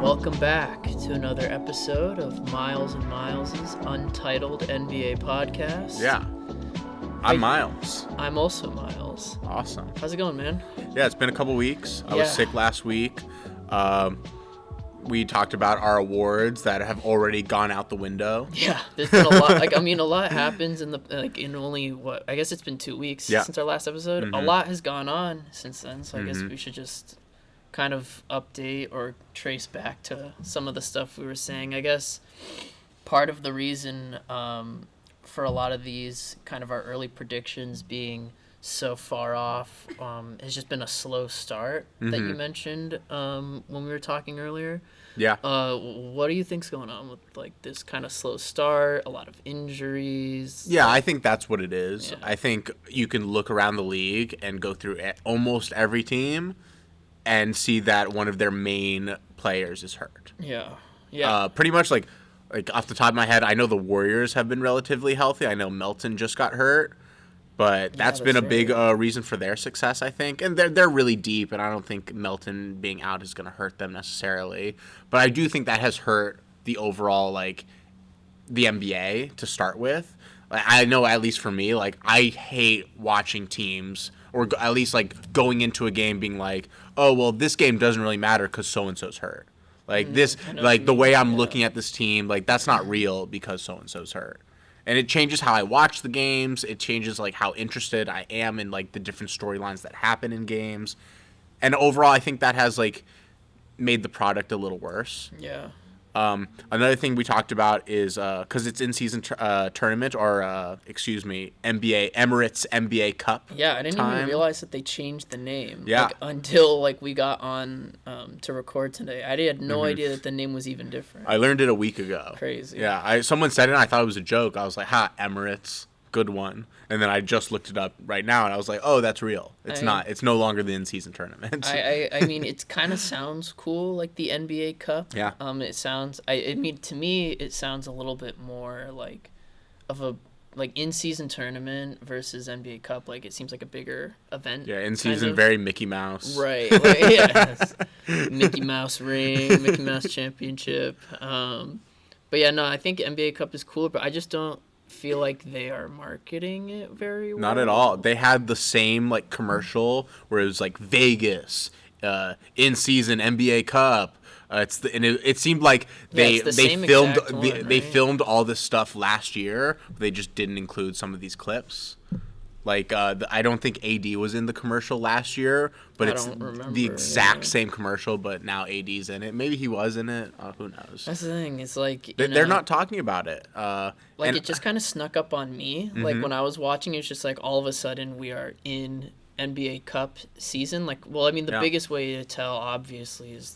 Welcome back to another episode of Miles and Miles's Untitled NBA podcast. Yeah. I'm Miles. I'm also Miles. Awesome. How's it going, man? Yeah, it's been a couple weeks. I Yeah. was sick last week. We talked about our awards that have already gone out the window. Yeah, there's been a lot. A lot happens in only I guess it's been 2 weeks since our last episode. Mm-hmm. A lot has gone on since then, so I guess we should just kind of update or trace back to some of the stuff we were saying. I guess part of the reason for a lot of these kind of our early predictions being so far off has just been a slow start that you mentioned when we were talking earlier. Yeah. What do you think's going on with this kind of slow start? A lot of injuries. Yeah, I think that's what it is. Yeah. I think you can look around the league and go through almost every team and see that one of their main players is hurt. Yeah. Yeah. Pretty much like off the top of my head, I know the Warriors have been relatively healthy. I know Melton just got hurt, but that's been a big reason for their success, I think. And they're really deep, and I don't think Melton being out is going to hurt them necessarily. But I do think that has hurt the overall the NBA to start with. I know, at least for me, I hate watching teams, or at least going into a game being like, oh well, this game doesn't really matter because so and so's hurt. The way I'm looking at this team, that's not real because so and so's hurt. And it changes how I watch the games. It changes how interested I am in the different storylines that happen in games. And overall, I think that has made the product a little worse. Yeah. Another thing we talked about is because it's in-season tournament, or Emirates NBA Cup. Yeah, I didn't time. even realize that they changed the name. Yeah. Until we got on to record today. I had no idea that the name was even different. I learned it a week ago. Crazy. Yeah, someone said it and I thought it was a joke. I was like, Emirates, good one. And then I just looked it up right now and I was like, oh, that's real. It's not. It's no longer the in-season tournament. I mean, it kind of sounds cool, like the NBA Cup. Yeah. It sounds. To me, it sounds a little bit more of a in-season tournament versus NBA Cup. It seems like a bigger event. Yeah, in-season, very Mickey Mouse. Right. Yeah. Mickey Mouse ring, Mickey Mouse championship. But yeah, no, I think NBA Cup is cool, but I just don't feel like they are marketing it very well. Not at all. They had the same commercial where it was Vegas, in-season NBA Cup. It seemed like they filmed all this stuff last year, but they just didn't include some of these clips. I don't think AD was in the commercial last year, but it's the exact same commercial, but now AD's in it. Maybe he was in it. Who knows? That's the thing. It's they're not talking about it. It just kind of snuck up on me. When I was watching, it's just all of a sudden we are in NBA Cup season. The biggest way to tell, obviously, is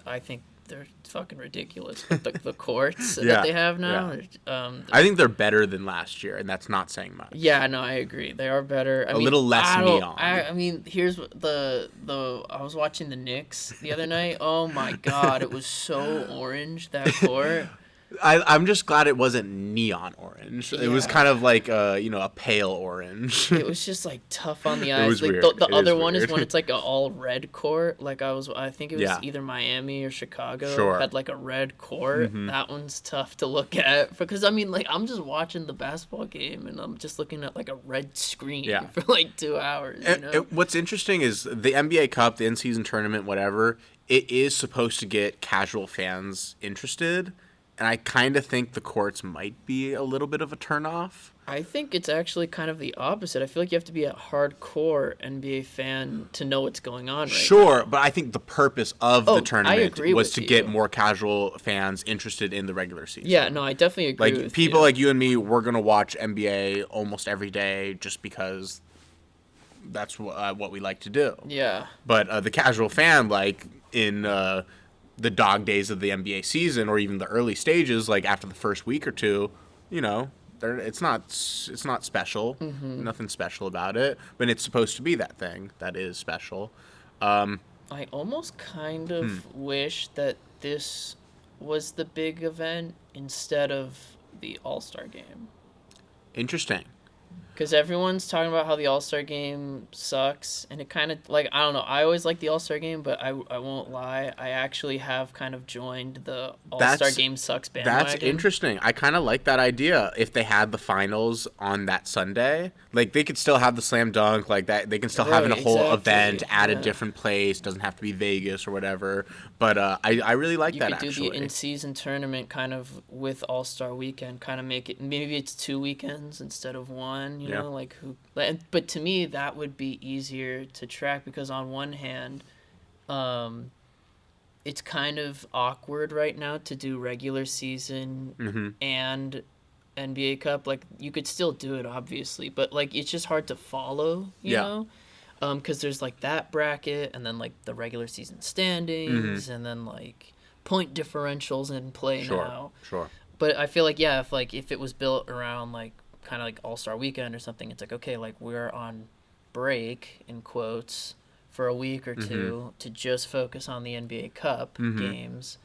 I think they're fucking ridiculous with the courts that they have now. Yeah. I think they're better than last year, and that's not saying much. Yeah, no, I agree. They are better. A little less neon. I mean, here's the I was watching the Knicks the other night. Oh my god, it was so orange, that court. I'm just glad it wasn't neon orange. Yeah. It was kind of a pale orange. It was just tough on the eyes. It was weird. The other one is when it's an all red court. I think it was either Miami or Chicago had a red court. Mm-hmm. That one's tough to look at because I'm just watching the basketball game and I'm just looking at a red screen for 2 hours. What's interesting is the NBA Cup, the in-season tournament, whatever. It is supposed to get casual fans interested. And I kind of think the courts might be a little bit of a turnoff. I think it's actually kind of the opposite. I feel like you have to be a hardcore NBA fan to know what's going on right now. But I think the purpose of the tournament was to get more casual fans interested in the regular season. Yeah, no, I definitely agree with people like you and me, we're going to watch NBA almost every day just because that's what we like to do. Yeah. But the casual fan, in... the dog days of the NBA season, or even the early stages, after the first week or two, it's not special. Mm-hmm. Nothing special about it, but it's supposed to be that thing that is special. I almost kind of wish that this was the big event instead of the All-Star game. Interesting. Because everyone's talking about how the All-Star game sucks, and it kind of, like, I don't know, I always like the All-Star game, but I won't lie, I actually have kind of joined the All-Star game sucks bandwagon. That's interesting. I kind of like that idea. If they had the finals on that Sunday, like, they could still have the slam dunk, like, that. They can still have a whole event at a different place. Doesn't have to be Vegas or whatever. But I really like that, actually. You could do the in-season tournament kind of with All-Star Weekend, kind of make it, maybe it's 2 weekends instead of one, you know, like who. But to me, that would be easier to track because on one hand, it's kind of awkward right now to do regular season and NBA Cup. Like, you could still do it, obviously, but like it's just hard to follow, you know? Because there's like that bracket and then like the regular season standings and then like point differentials in play now. Sure. But I feel like, if it was built around like kind of like All-Star Weekend or something, it's like, okay, like we're on break in quotes for a week or two to just focus on the NBA Cup games.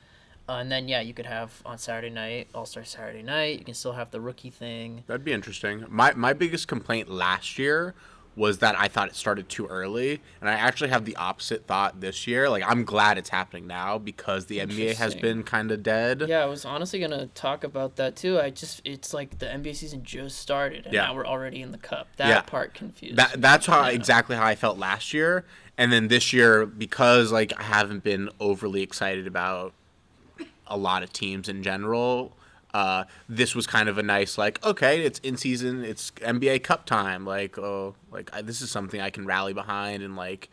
And then, you could have on Saturday night, All-Star Saturday night. You can still have the rookie thing. That'd be interesting. My biggest complaint last year was that I thought it started too early, and I actually have the opposite thought this year. Like, I'm glad it's happening now because the NBA has been kind of dead. Yeah, I was honestly going to talk about that too. It's like the NBA season just started, and now we're already in the Cup. That part confused me. That's exactly how I felt last year. And then this year, because, like, I haven't been overly excited about a lot of teams in general, this was kind of a nice, like, okay, it's in season, it's NBA Cup time, like, this is something I can rally behind and like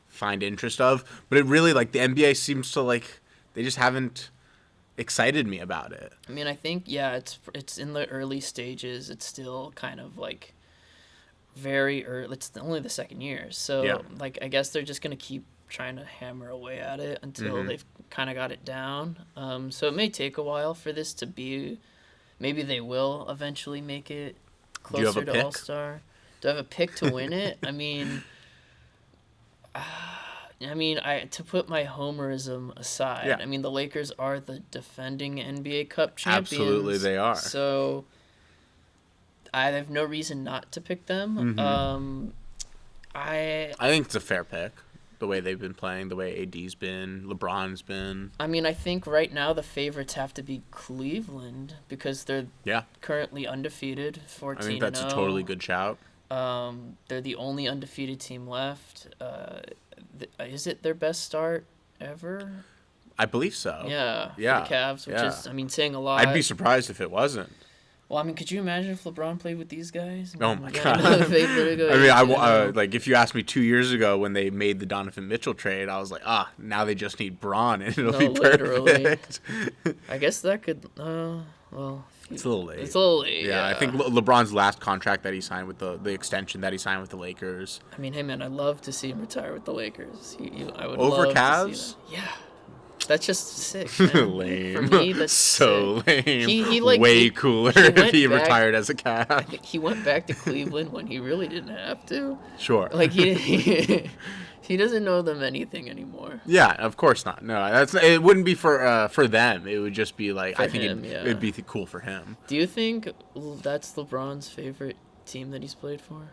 find interest of. But it really, like, the NBA seems to, like, they just haven't excited me about it. I mean, I think it's in the early stages. It's still kind of like very early. It's only the second year, so like I guess they're just gonna keep trying to hammer away at it until they've kind of got it down. So it may take a while for this to be. Maybe they will eventually make it closer to All-Star. Do I have a pick to win it? I mean, to put my homerism aside, I mean, the Lakers are the defending NBA Cup champions. Absolutely, they are. So I have no reason not to pick them. I think it's a fair pick. The way they've been playing, the way AD's been, LeBron's been. I mean, I think right now the favorites have to be Cleveland because they're currently undefeated, 14-0. I think that's a totally good shout. They're the only undefeated team left. Is it their best start ever? I believe so. Yeah. For the Cavs, which is, I mean, saying a lot. I'd be surprised if it wasn't. Well, I mean, could you imagine if LeBron played with these guys? Oh my God! I mean, like if you asked me 2 years ago when they made the Donovan Mitchell trade, I was like, now they just need Bron and it'll be perfect. I guess that could. Well, it's a little late. It's a little late. Yeah, I think LeBron's last contract that he signed with the extension that he signed with the Lakers. I mean, hey man, I'd love to see him retire with the Lakers. I would over love Cavs. To see that. Yeah. That's just sick. Man. Lame. For me, that's so sick. lame. He like way cooler if he retired as a Cav. I think he went back to Cleveland when he really didn't have to. Sure. Like he doesn't know them anything anymore. Yeah, of course not. No, it wouldn't be for them. It would just be like for I think him, it'd be cool for him. Do you think that's LeBron's favorite team that he's played for?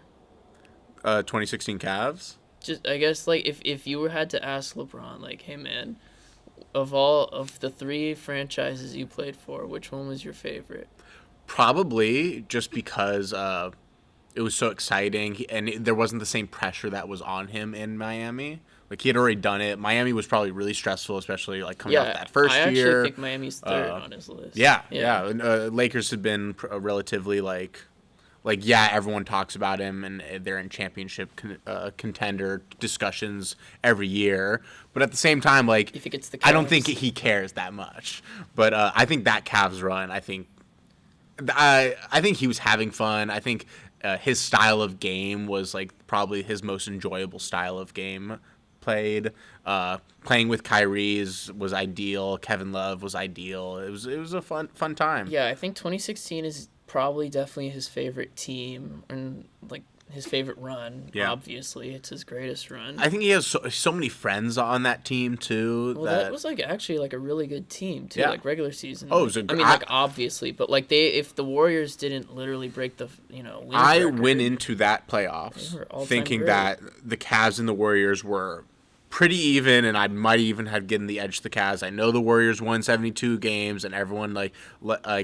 2016 Cavs. Just I guess like if you had to ask LeBron, like, hey man, of all of the 3 franchises you played for, which one was your favorite? Probably just because it was so exciting and there wasn't the same pressure that was on him in Miami. Like, he had already done it. Miami was probably really stressful, especially like coming off that first year. I actually think Miami's third on his list. Yeah. Lakers had been relatively like everyone talks about him and they're in championship contender discussions every year. But at the same time, like, if he gets the Cavs, I don't think he cares that much. But I think that Cavs run, I think he was having fun. I think his style of game was like probably his most enjoyable style of game played. Playing with Kyrie was ideal. Kevin Love was ideal. It was a fun time. Yeah, I think 2016 is probably definitely his favorite team, and like his favorite run. Yeah. Obviously, it's his greatest run. I think he has so many friends on that team too. Well, that was like actually like a really good team too, Yeah. like regular season. Oh, it Like, was a I mean, like obviously, but like if the Warriors didn't literally break the wins I record, went into that They playoffs were all-time thinking great. that the Cavs and the Warriors were pretty even, and I might even have given the edge to the Cavs. I know the Warriors won 72 games, and everyone like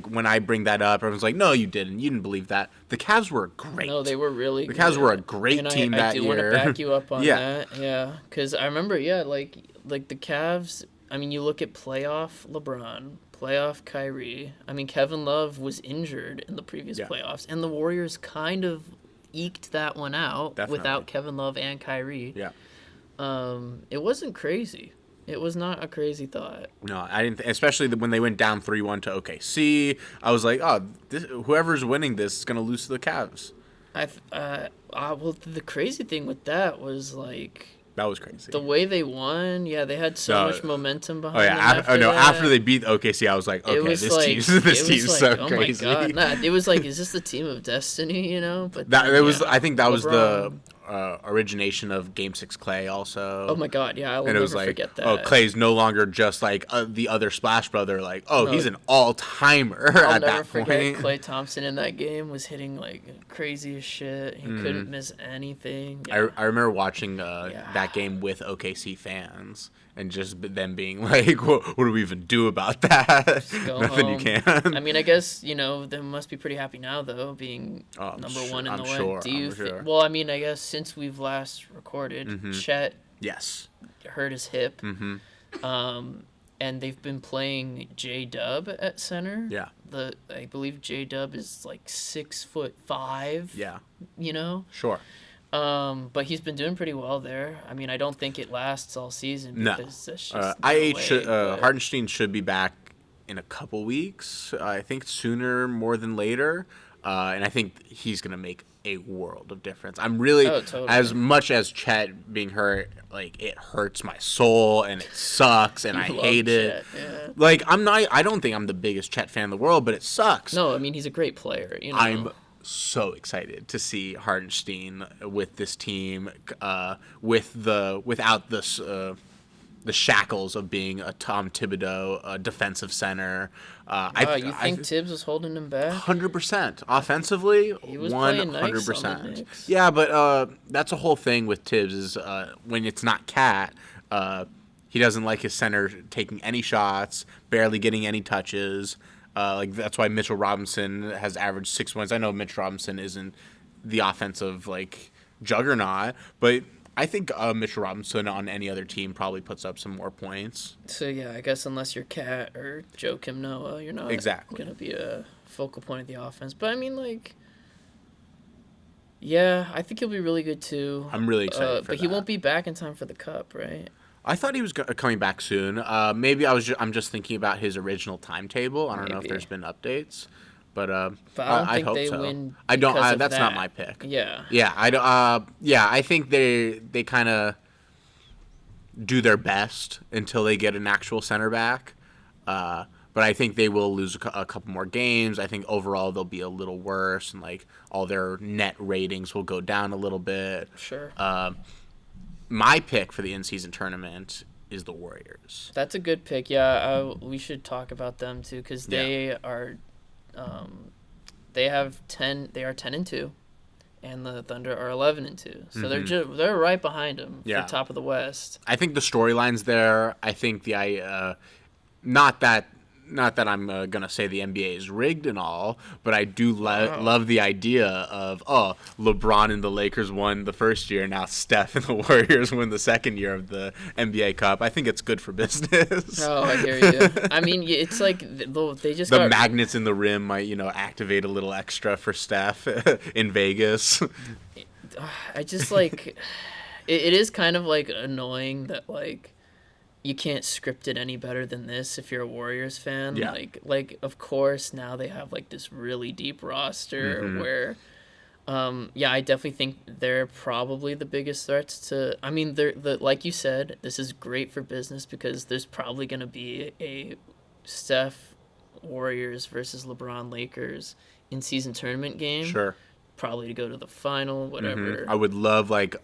when I bring that up, everyone's like, "No, you didn't. You didn't believe that." The Cavs were great. No, they were really The Cavs good. were a great And team I that do year. want to back you up on Yeah. that. Yeah, because I remember, like the Cavs. I mean, you look at playoff LeBron, playoff Kyrie. I mean, Kevin Love was injured in the previous Yeah. playoffs, and the Warriors kind of eked that one out Definitely. without Kevin Love and Kyrie. Yeah. It wasn't crazy. It was not a crazy thought. No, I didn't. Especially when they went down 3-1 to OKC, I was like, "Oh, whoever's winning this is gonna lose to the Cavs." Well, the crazy thing with that was like That was crazy. the way they won. Yeah, they had so No. much momentum Oh behind yeah, them. After that. after they beat OKC, I was like, It okay, was this like, team's it was so like, oh crazy. my god! Nah, it was like, is this the team of destiny? But That then, it was. yeah, I think that was the LeBron. origination of Game 6 Clay also. Oh my god! Yeah, I will And it never was like, forget that. oh, Clay's no longer just like the other Splash Brother. Like, oh, No. he's an all-timer I'll at never that forget point. Klay Thompson in that game was hitting like crazy as shit. He couldn't miss anything. I remember watching Yeah. that game with OKC fans and just them being like, what do we even do about that? Go Nothing you home. can. I mean, I guess they must be pretty happy now though, being Oh, I'm number sure- one in I'm the sure, West. Do you? I'm sure. Well, I mean, I guess since we've last recorded, Chet Yes. hurt his hip. And they've been playing J Dub at center. Yeah. I believe J Dub is like 6'5". Yeah. Sure. Sure. But he's been doing pretty well there. I mean, I don't think it lasts all season No. because that's just Hardenstein should be back in a couple weeks. I think sooner more than later. And I think he's going to make a world of difference. I'm really, totally. as much as Chet being hurt, like, it hurts my soul and it sucks and I love hate it. Chet, yeah. Like, I don't think I'm the biggest Chet fan in the world, but it sucks. No, I mean he's a great player. I'm so excited to see Hardenstein with this team, without this the shackles of being a Tom Thibodeau defensive center. You think Tibbs was holding him back? 100% offensively, He was playing nice on the 100%. Knicks. Yeah, but that's a whole thing with Tibbs is when it's not Cat, he doesn't like his center taking any shots, barely getting any touches. Like that's why Mitchell Robinson has averaged 6 points. I know Mitchell Robinson isn't the offensive like juggernaut, but I think Mitchell Robinson on any other team probably puts up some more points. So yeah, I guess unless you're Cat or Joakim Noah, you're not Exactly. gonna be a focal point of the offense. But I mean, like, yeah, I think he'll be really good too. I'm really excited for but he that. won't be back in time for the Cup, right? I thought he was coming back soon. Maybe I'm just thinking about his original timetable. I don't know if Maybe. there's been updates, but But I don't I think hope they so. win. I don't. because of That's not that. my pick. Yeah. Yeah, I don't. Yeah, I think they kind of do their best until they get an actual center back. But I think they will lose a couple more games. I think overall they'll be a little worse, and like all their net ratings will go down a little bit. Sure. My pick for the in-season tournament is the Warriors. That's a good pick. Yeah, we should talk about them too because they are, they have 10. They are 10-2, and the Thunder are 11-2. So they're right behind them Yeah. for top of the West. I think the storyline's there. I think not that I'm gonna say the NBA is rigged and all, but I do love the idea of LeBron and the Lakers won the first year, now Steph and the Warriors win the second year of the NBA Cup. I think it's good for business. Oh, I hear you. I mean, it's like they just The got magnets in the rim might activate a little extra for Steph in Vegas. I just like it is kind of like annoying that like you can't script it any better than this if you're a Warriors fan. Yeah. Like of course now they have like this really deep roster where I definitely think they're probably the biggest threats to I mean they're like you said, this is great for business because there's probably gonna be a Steph Warriors versus LeBron Lakers in season tournament game. Sure. probably to go to the final, whatever. I would love like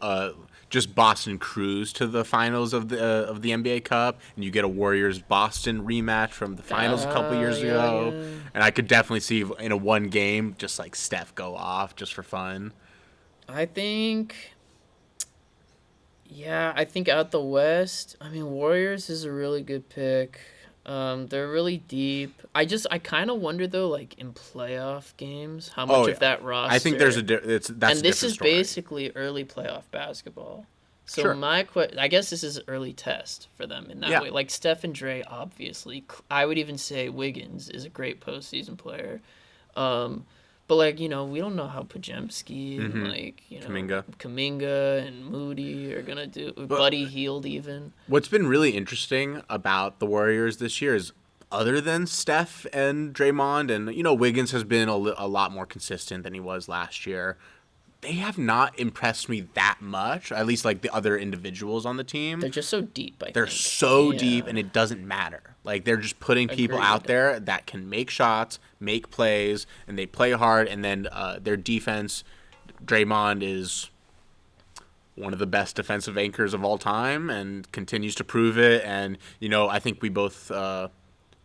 just Boston cruise to the finals of the NBA Cup, and you get a Warriors Boston rematch from the finals a couple years ago, and I could definitely see in a one game just like Steph go off just for fun. I think out the West, I mean, Warriors is a really good pick. They're really deep. I kind of wonder though, like in playoff games, how much of that roster. I think there's that's and a this is story. basically early playoff basketball. So sure. I guess this is early test for them in that way. Like Steph and Dre, obviously. I would even say Wiggins is a great postseason player. But like, you know, we don't know how Pajemski and like, you know, Kuminga and Moody are gonna do. Buddy Hield even. What's been really interesting about the Warriors this year is, other than Steph and Draymond, and you know, Wiggins has been a lot more consistent than he was last year. They have not impressed me that much. At least like the other individuals on the team. They're just so deep. They're so deep, and it doesn't matter. Like they're just putting people out there that can make shots, make plays, and they play hard. And then their defense, Draymond is one of the best defensive anchors of all time, and continues to prove it. And you know, I think we both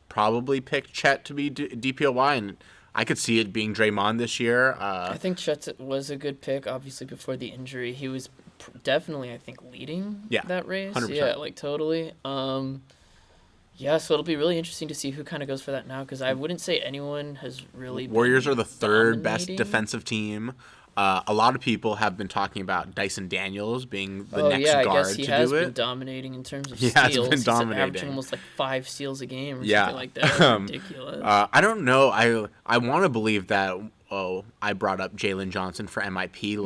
probably picked Chet to be DPOY, and I could see it being Draymond this year. I think Chet was a good pick. Obviously, before the injury, he was definitely, I think, leading that race. 100%. Yeah, like totally. Yeah, so it'll be really interesting to see who kind of goes for that now, because I wouldn't say anyone has really. Warriors are the third best dominating. defensive team. A lot of people have been talking about Dyson Daniels being the next guard to do it. I guess he has been dominating in terms of steals. He has been dominating. He's averaging almost like 5 steals a game or something like that. Ridiculous. I don't know. I want to believe that. I brought up Jalen Johnson for MIP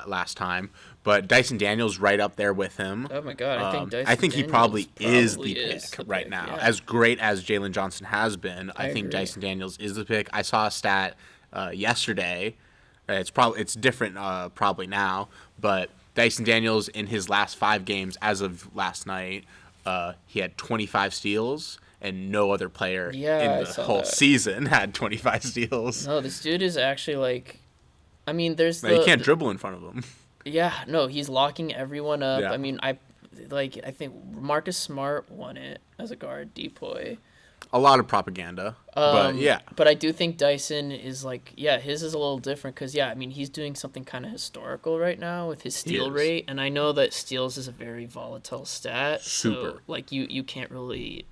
last time, but Dyson Daniels right up there with him. Oh my God, I think he probably is the pick right now. Yeah. As great as Jalen Johnson has been, I think Dyson Daniels is the pick. I saw a stat yesterday. It's different probably now, but Dyson Daniels in his last 5 games as of last night, he had 25 steals, and no other player in the whole season had 25 steals. No, this dude is actually like, I mean, you can't dribble in front of him. Yeah, no, he's locking everyone up. Yeah. I mean, I think Marcus Smart won it as a guard, Depoy. A lot of propaganda, but yeah. But I do think Dyson is like, his is a little different because, I mean, he's doing something kind of historical right now with his steal rate. And I know that steals is a very volatile stat. Super. So, like, you can't really,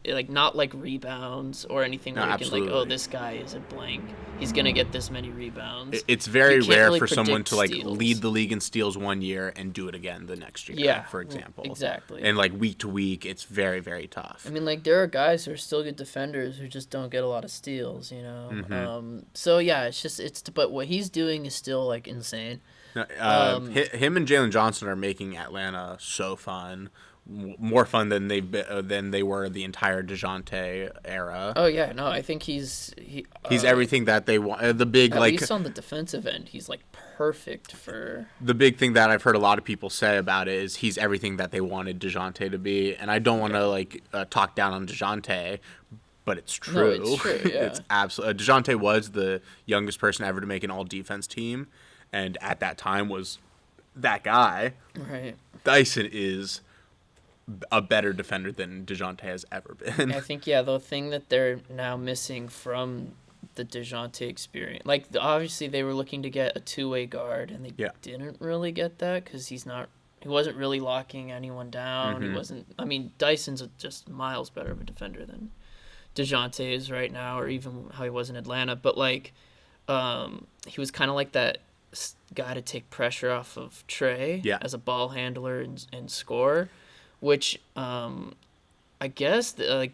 like, not like rebounds or anything where you can, like, oh, this guy is a blank. He's going to get this many rebounds. It's very rare really for someone to, like, lead the league in steals one year and do it again the next year, for example. Exactly. And, like, week to week, it's very, very tough. I mean, like, there are guys who are still good defenders who just don't get a lot of steals, you know? So, yeah, but what he's doing is still, like, insane. Him and Jalen Johnson are making Atlanta so fun. More fun than they were the entire DeJounte era. Oh yeah, no, I think he's everything that they want. The big at like least on the defensive end, he's like perfect for. The big thing that I've heard a lot of people say about it is he's everything that they wanted DeJounte to be, and I don't want to talk down on DeJounte, but it's true. No, it's true. Yeah. It's absolutely. DeJounte was the youngest person ever to make an all-defense team, and at that time was that guy. Right. Dyson is a better defender than DeJounte has ever been. I think, the thing that they're now missing from the DeJounte experience, like, obviously they were looking to get a two-way guard, and they didn't really get that because he wasn't really locking anyone down. He wasn't, I mean, Dyson's just miles better of a defender than DeJounte is right now, or even how he was in Atlanta, but, like, he was kind of like that guy to take pressure off of Trey as a ball handler and scorer. Which, I guess, like,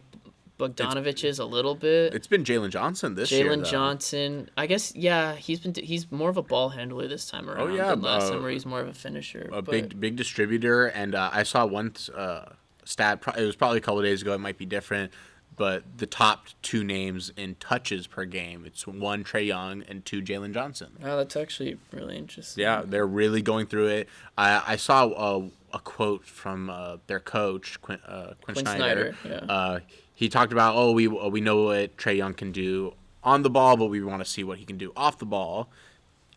Bogdanovich is a little bit. It's been Jalen Johnson this year. Jalen Johnson, I guess, he's more of a ball handler this time around than last time, where he's more of a finisher. Big distributor, and I saw one stat. It was probably a couple of days ago. It might be different, but the top 2 names in touches per game, it's 1 Trae Young and 2 Jalen Johnson. Oh, that's actually really interesting. Yeah, they're really going through it. I saw a quote from their coach, Quinn Snyder. Yeah. He talked about, we know what Trae Young can do on the ball, but we want to see what he can do off the ball.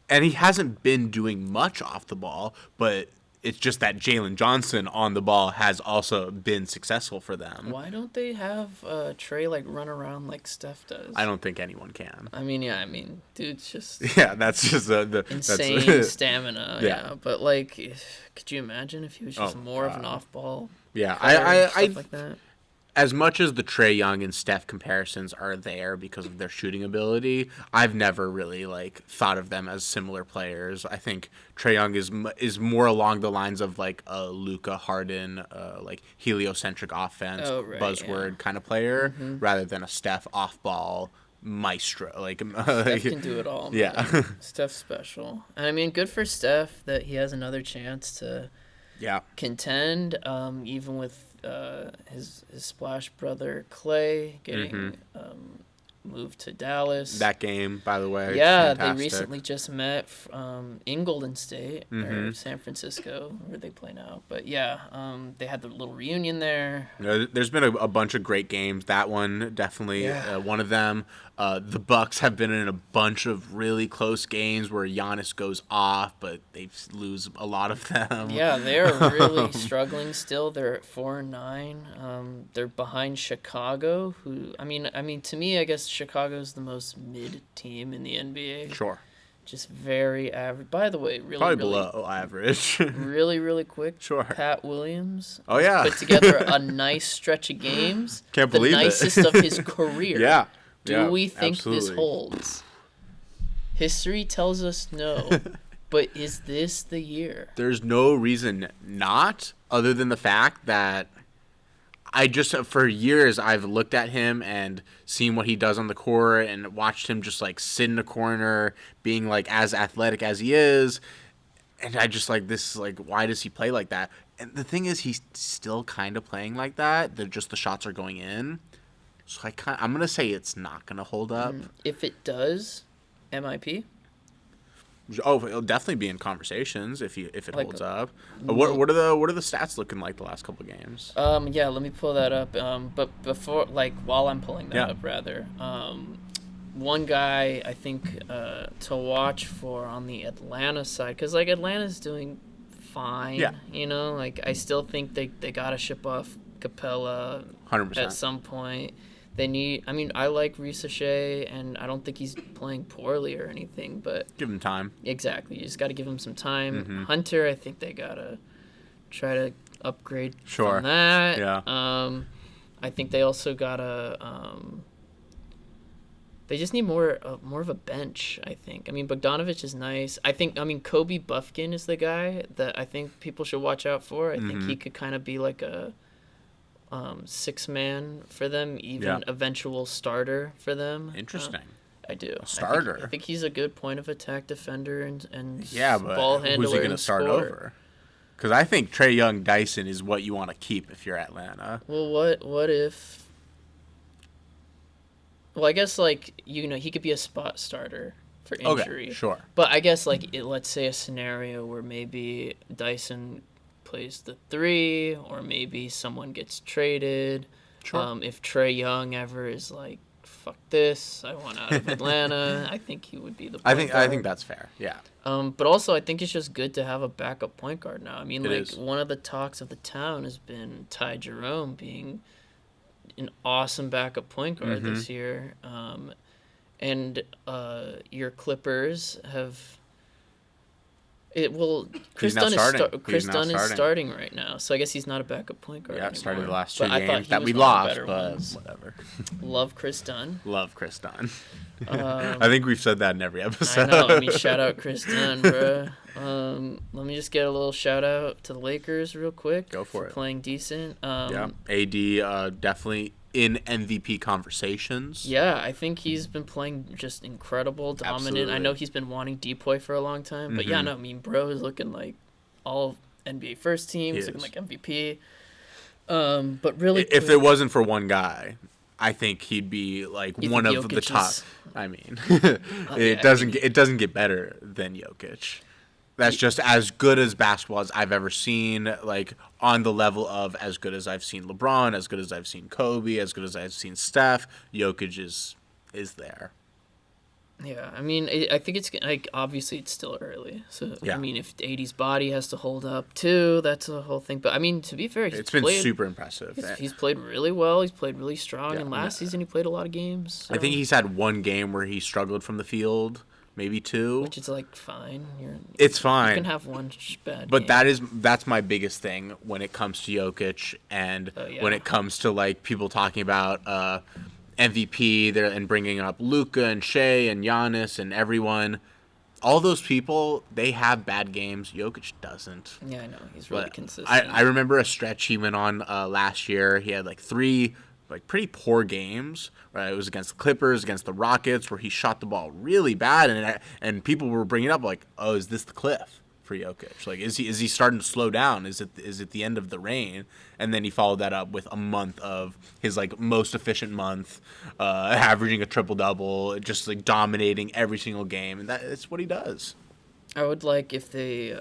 And he hasn't been doing much off the ball, but it's just that Jalen Johnson on the ball has also been successful for them. Why don't they have Trey like run around like Steph does? I don't think anyone can. I mean, dude's just Yeah, that's just the insane stamina. Yeah. Yeah, but like, could you imagine if he was just Oh, more of an off-ball? Yeah, Stuff like that. As much as the Trae Young and Steph comparisons are there because of their shooting ability, I've never really like thought of them as similar players. I think Trae Young is more along the lines of like a Luka Harden, like heliocentric offense buzzword kind of player, rather than a Steph off ball maestro. Like Steph can do it all. Man. Yeah, Steph's special. And I mean, good for Steph that he has another chance to contend, even with his splash brother Clay getting moved to Dallas. That game, by the way. Yeah, fantastic. they recently just met in Golden State or San Francisco, where they play now. But yeah, they had the little reunion there. There's been a bunch of great games. That one definitely one of them. The Bucks have been in a bunch of really close games where Giannis goes off, but they lose a lot of them. Yeah, they're really struggling still. They're at 4-9. They're behind Chicago, who I mean to me, I guess Chicago's the most mid team in the NBA. Sure. Just very average. By the way, really probably below average. really quick. Sure. Pat Williams. Oh yeah. Put together a nice stretch of games. Can't believe the nicest of his career. Yeah. Do we think absolutely. this holds? History tells us no. But is this the year? There's no reason not, other than the fact that for years, I've looked at him and seen what he does on the court and watched him just like sit in the corner, being like as athletic as he is. And I just like, this is like, why does he play like that? And the thing is, he's still kind of playing like that. The shots are going in. So I'm going to say it's not going to hold up. If it does, MIP? Oh, it'll definitely be in conversations if it Like, holds up. What are the stats looking like the last couple of games? Yeah, let me pull that up. But while I'm pulling that up, rather, one guy I think to watch for on the Atlanta side, because like Atlanta's doing fine. Yeah. You know, like I still think they gotta ship off Capella 100%. at some point. They need. I mean, I like Risa Shea, and I don't think he's playing poorly or anything. But Give him time. exactly, you just got to give him some time. Hunter, I think they gotta try to upgrade Sure. from that. Yeah. I think they also gotta. They just need more of a bench. I think. I mean, Bogdanovich is nice. I mean, Kobe Buffkin is the guy that I think people should watch out for. I think he could kind of be like a. 6-man for them, even eventual starter for them. Interesting. I do. Starter. I think he's a good point of attack defender and But ball handler. who's he going to start over? Because I think Trae Young Dyson is what you want to keep if you're Atlanta. Well, what if? Well, I guess he could be a spot starter for injury. Okay, sure. But I guess let's say a scenario where maybe Dyson plays the 3, or maybe someone gets traded. Sure. If Trae Young ever is like, fuck this, I want out of Atlanta, I think he would be the point I think that's fair. Yeah. But also I think it's just good to have a backup point guard now. I mean, It is. one of the talks of the town has been Ty Jerome being an awesome backup point guard this year. And your Clippers have. Chris Dunn is starting right now, so I guess he's not a backup point guard. Yeah, anymore. started the last 2 But games that we one of lost, the better but ones. whatever. Love Chris Dunn. Love Chris Dunn. I think we've said that in every episode. I know. I mean, shout out Chris Dunn, bro. Let me just get a little shout out to the Lakers real quick. Go for it. Playing decent. Yeah, AD definitely in MVP conversations. Yeah, I think he's been playing just incredible, dominant. Absolutely. I know he's been wanting Depoy for a long time, but yeah, no, I mean, bro is looking like all NBA first team. He's looking like MVP. But really, if it wasn't for one guy, I think he'd be like You one think of the Jokic top. is- I mean, it doesn't get better than Jokic. That's just as good as basketball as I've ever seen, like on the level of as good as I've seen LeBron, as good as I've seen Kobe, as good as I've seen Steph. Jokic is there. Yeah, I mean, I think it's like obviously it's still early. So Yeah. I mean, if AD's body has to hold up too, that's a whole thing. But I mean, to be fair, It's been super impressive. He's played really well. He's played really strong. Yeah, And last season, he played a lot of games. So, I think he's had one game where he struggled from the field, maybe two. which is like fine. It's You fine. can have one bad But game. that's my biggest thing when it comes to Jokic and Yeah. when it comes to like people talking about MVP there and bringing up Luka and Shea and Giannis and everyone. All those people, they have bad games. Jokic doesn't. Yeah, I know. He's really But consistent. I remember a stretch he went on last year. He had like 3 like pretty poor games. Right? It was against the Clippers, against the Rockets, where he shot the ball really bad, and people were bringing up like, oh, is this the cliff for Jokic? Like, is he starting to slow down? Is it the end of the rain? And then he followed that up with a month of his like most efficient month, averaging a triple double, just like dominating every single game, and that's what he does. I would like if they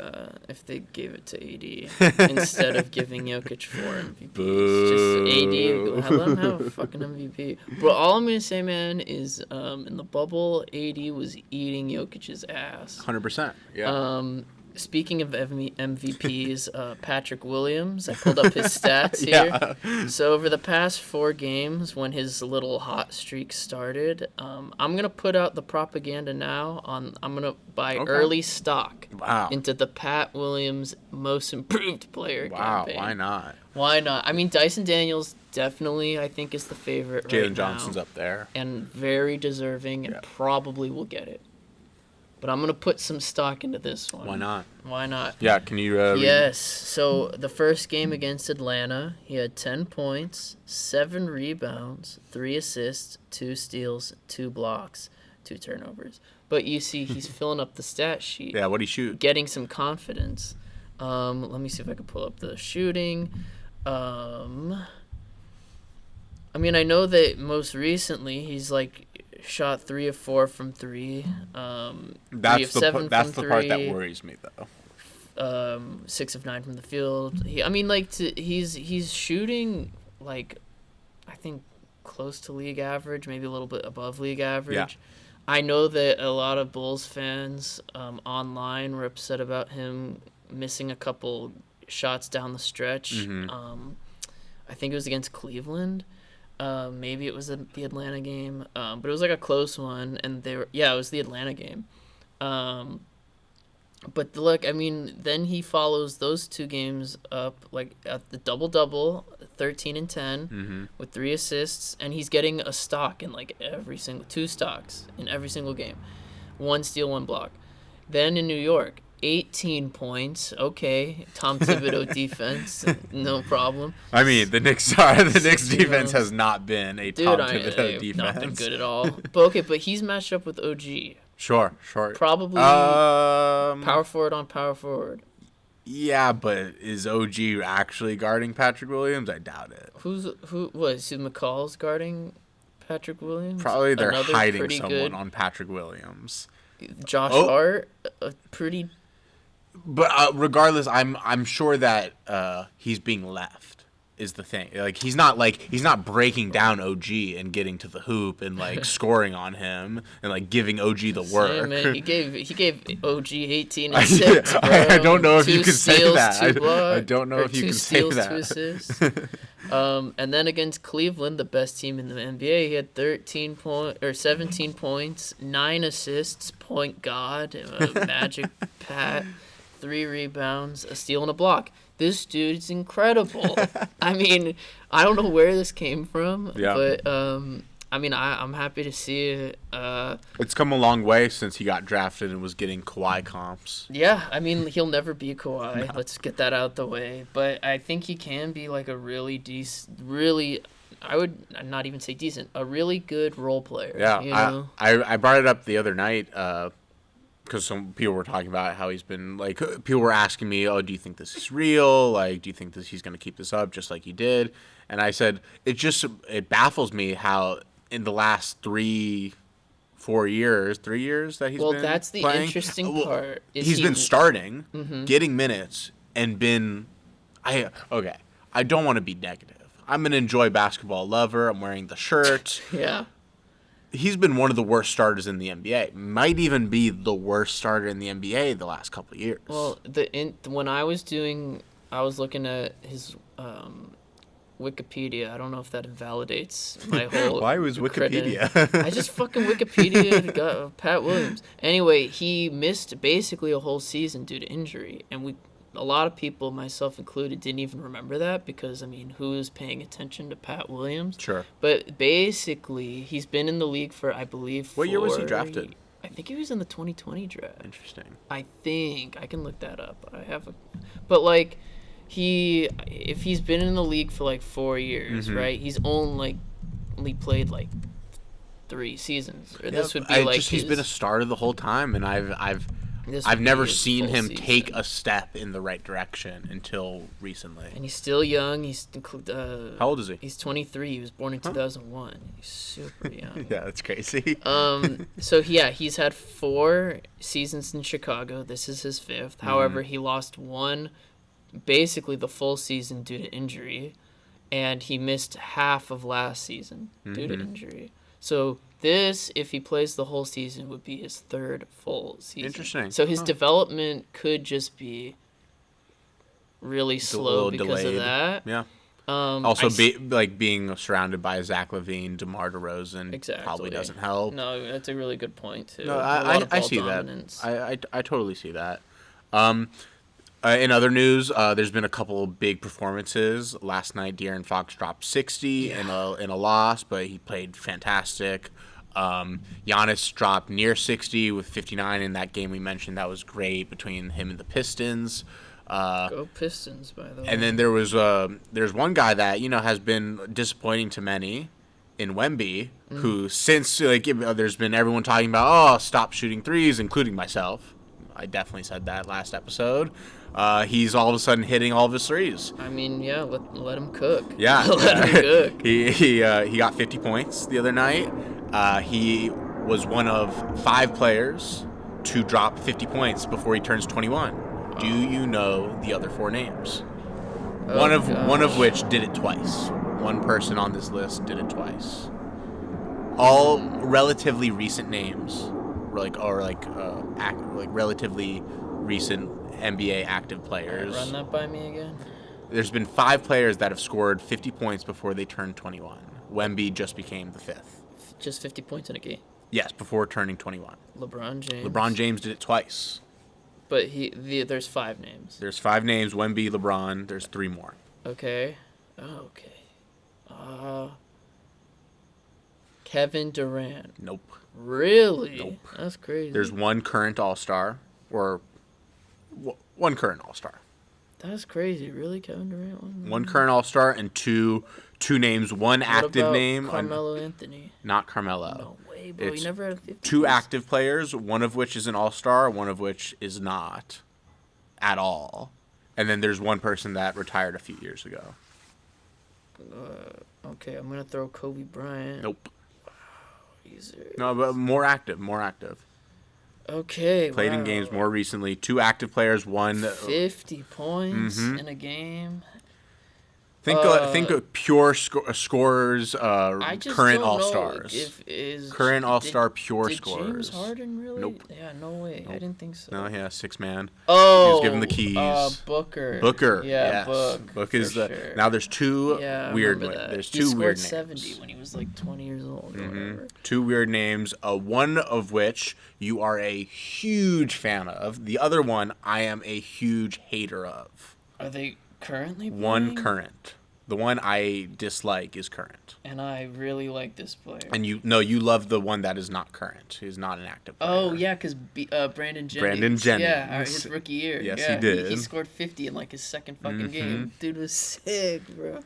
gave it to AD instead of giving Jokic 4 MVPs. Boo. Just AD, let him have a fucking MVP. But all I'm gonna say, man, is in the bubble, AD was eating Jokic's ass. 100%. Yeah. Speaking of MVPs, Patrick Williams, I pulled up his stats here. Yeah. So over the past 4 games, when his little hot streak started, I'm gonna put out the propaganda now. I'm gonna buy early stock Wow. into the Pat Williams Most Improved Player Wow. campaign. Why not? Why not? I mean, Dyson Daniels definitely, I think, is the favorite right Jalen now, Johnson's up there. and very deserving, and Yeah. probably will get it. But I'm gonna put some stock into this one. Why not? Why not? Yeah. Can you? Yes. So the first game against Atlanta, he had 10 points, 7 rebounds, 3 assists, 2 steals, 2 blocks, 2 turnovers. But you see, he's filling up the stat sheet, Yeah. What do you shoot? getting some confidence. Let me see if I can pull up the shooting. I mean, I know that most recently he's like shot 3 of 4 from 3. 3 That's of 7 that's from the part that 3. worries me though. 6 of 9 from the field. He's shooting like, I think close to league average, maybe a little bit above league average. Yeah. I know that a lot of Bulls fans online were upset about him missing a couple shots down the stretch. Mm-hmm. I think it was against Cleveland. Maybe it was the Atlanta game, but it was like a close one, and it was the Atlanta game. But look, I mean, then he follows those 2 games up like at the double-double, 13 and 10, with 3 assists, and he's getting a stock in like 2 stocks in every single game, 1 steal, 1 block. Then in New York, 18 points. Okay, Tom Thibodeau defense, no problem. I mean, the Knicks defense has not been a Tom Thibodeau they've defense. not been good at all. But he's matched up with OG. Sure. Probably power Power. forward on power forward. Yeah, but is OG actually guarding Patrick Williams? I doubt it. Who was McCall's guarding Patrick Williams? Probably they're Another hiding pretty someone good. on Patrick Williams. Josh Oh. Hart, a pretty. But regardless, I'm sure that he's being left is the thing. Like he's not breaking down OG and getting to the hoop and like scoring on him and like giving OG the work. Same, man. He gave OG 18 and 6. Bro. I don't know if 2 you can say steals, that. 2 blocks, I don't know or if you 2 can say steals, that. 2 assists. And then against Cleveland, the best team in the NBA, he had 17 points, 9 assists, point guard, Magic Pat, 3 rebounds, a steal and a block. This dude's incredible. I mean, I don't know where this came from, but I mean, I'm happy to see it. It's come a long way since he got drafted and was getting Kawhi comps. Yeah, I mean, he'll never be Kawhi. No. Let's get that out the way. But I think he can be like a really I would not even say decent, a really good role player. Yeah, you know? I brought it up the other night because some people were talking about how he's been, like, people were asking me, oh, do you think this is real? Like, do you think that he's going to keep this up just like he did? And I said, it baffles me how in the last 3 years that he's been Well, that's the playing, interesting part. He's been starting, getting minutes, and I don't want to be negative. I'm an enjoy basketball lover. I'm wearing the shirt. Yeah. he's been one of the worst starters in the NBA. Might even be the worst starter in the NBA the last couple of years. Well, when I was looking at his Wikipedia. I don't know if that invalidates my whole. Why was Wikipedia? I just fucking Wikipedia got Pat Williams. Anyway, he missed basically a whole season due to injury, and a lot of people, myself included, didn't even remember that because, I mean, who is paying attention to Pat Williams? Sure. But basically, he's been in the league for, I believe, What year was he drafted? I think he was in the 2020 draft. Interesting. I think. I can look that up. But, like, if he's been in the league for, like, 4 years, right, he's only played, like, 3 seasons. Or this would be, he's been a starter the whole time, and I've never seen him take a step in the right direction until recently. And he's still young. How old is he? He's 23. He was born in 2001. He's super young. Yeah, that's crazy. So yeah, he's had 4 seasons in Chicago. This is his 5th. However, he lost basically the full season due to injury, and he missed half of last season due to injury. So this, if he plays the whole season, would be his 3rd full season. Interesting. So his development could just be really slow because of that. Yeah. Also, being surrounded by Zach LaVine, DeMar DeRozan probably doesn't help. No, that's a really good point too. No, I see dominance. That. I totally see that. In other news, there's been a couple of big performances. Last night, De'Aaron Fox dropped 60 in a loss, but he played fantastic. Giannis dropped near 60 with 59 in that game we mentioned. That was great between him and the Pistons. Go Pistons, by the way. And then there's one guy that has been disappointing to many in Wemby, who since there's been everyone talking about stop shooting threes, including myself. I definitely said that last episode. He's all of a sudden hitting all of his threes. I mean, yeah, let him cook. Yeah, let him cook. He got 50 points the other night. He was one of 5 players to drop 50 points before he turns 21. Do you know the other 4 names? One of which did it twice. One person on this list did it twice. All relatively recent names, relatively recent NBA active players. Run that by me again. There's been 5 players that have scored 50 points before they turned 21. Wemby just became the 5th. Just 50 points in a game? Yes, before turning 21. LeBron James. LeBron James did it twice. But there's 5 names. There's 5 names. Wemby, LeBron. There's 3 more. Okay. Oh, okay. Kevin Durant. Nope. Really? Nope. That's crazy. There's one current All-Star, or one current All-Star. That's crazy. Really, Kevin Durant? One current All-Star and two names. One active name. Carmelo Anthony. Not Carmelo. No way, bro. He never had 50. 2 active players, one of which is an All-Star, one of which is not at all. And then there's one person that retired a few years ago. Okay, I'm going to throw Kobe Bryant. Nope. No, but more active. Okay, Played in games more recently. 2 active players, one 50 points in a game. Think of pure scorers, current All-Stars. Current All-Star pure scorers. James Harden really? Nope. Yeah, no way. Nope. I didn't think so. No, yeah, 6-man. Oh, he was given the keys. Booker. Yeah, yes. Book is sure. Now there's 2 weird. There's 2 weird names. He scored 70 when he was like 20 years old. Or whatever. 2 weird names. One of which you are a huge fan of. The other one I am a huge hater of. Are they currently playing? One current. The one I dislike is current. And I really like this player. And you love the one that is not current. Who's not an active player. Oh, yeah, because Brandon Jennings. Yeah, his rookie year. Yes, he did. He scored 50 in, like, his second fucking game. Dude was sick, bro.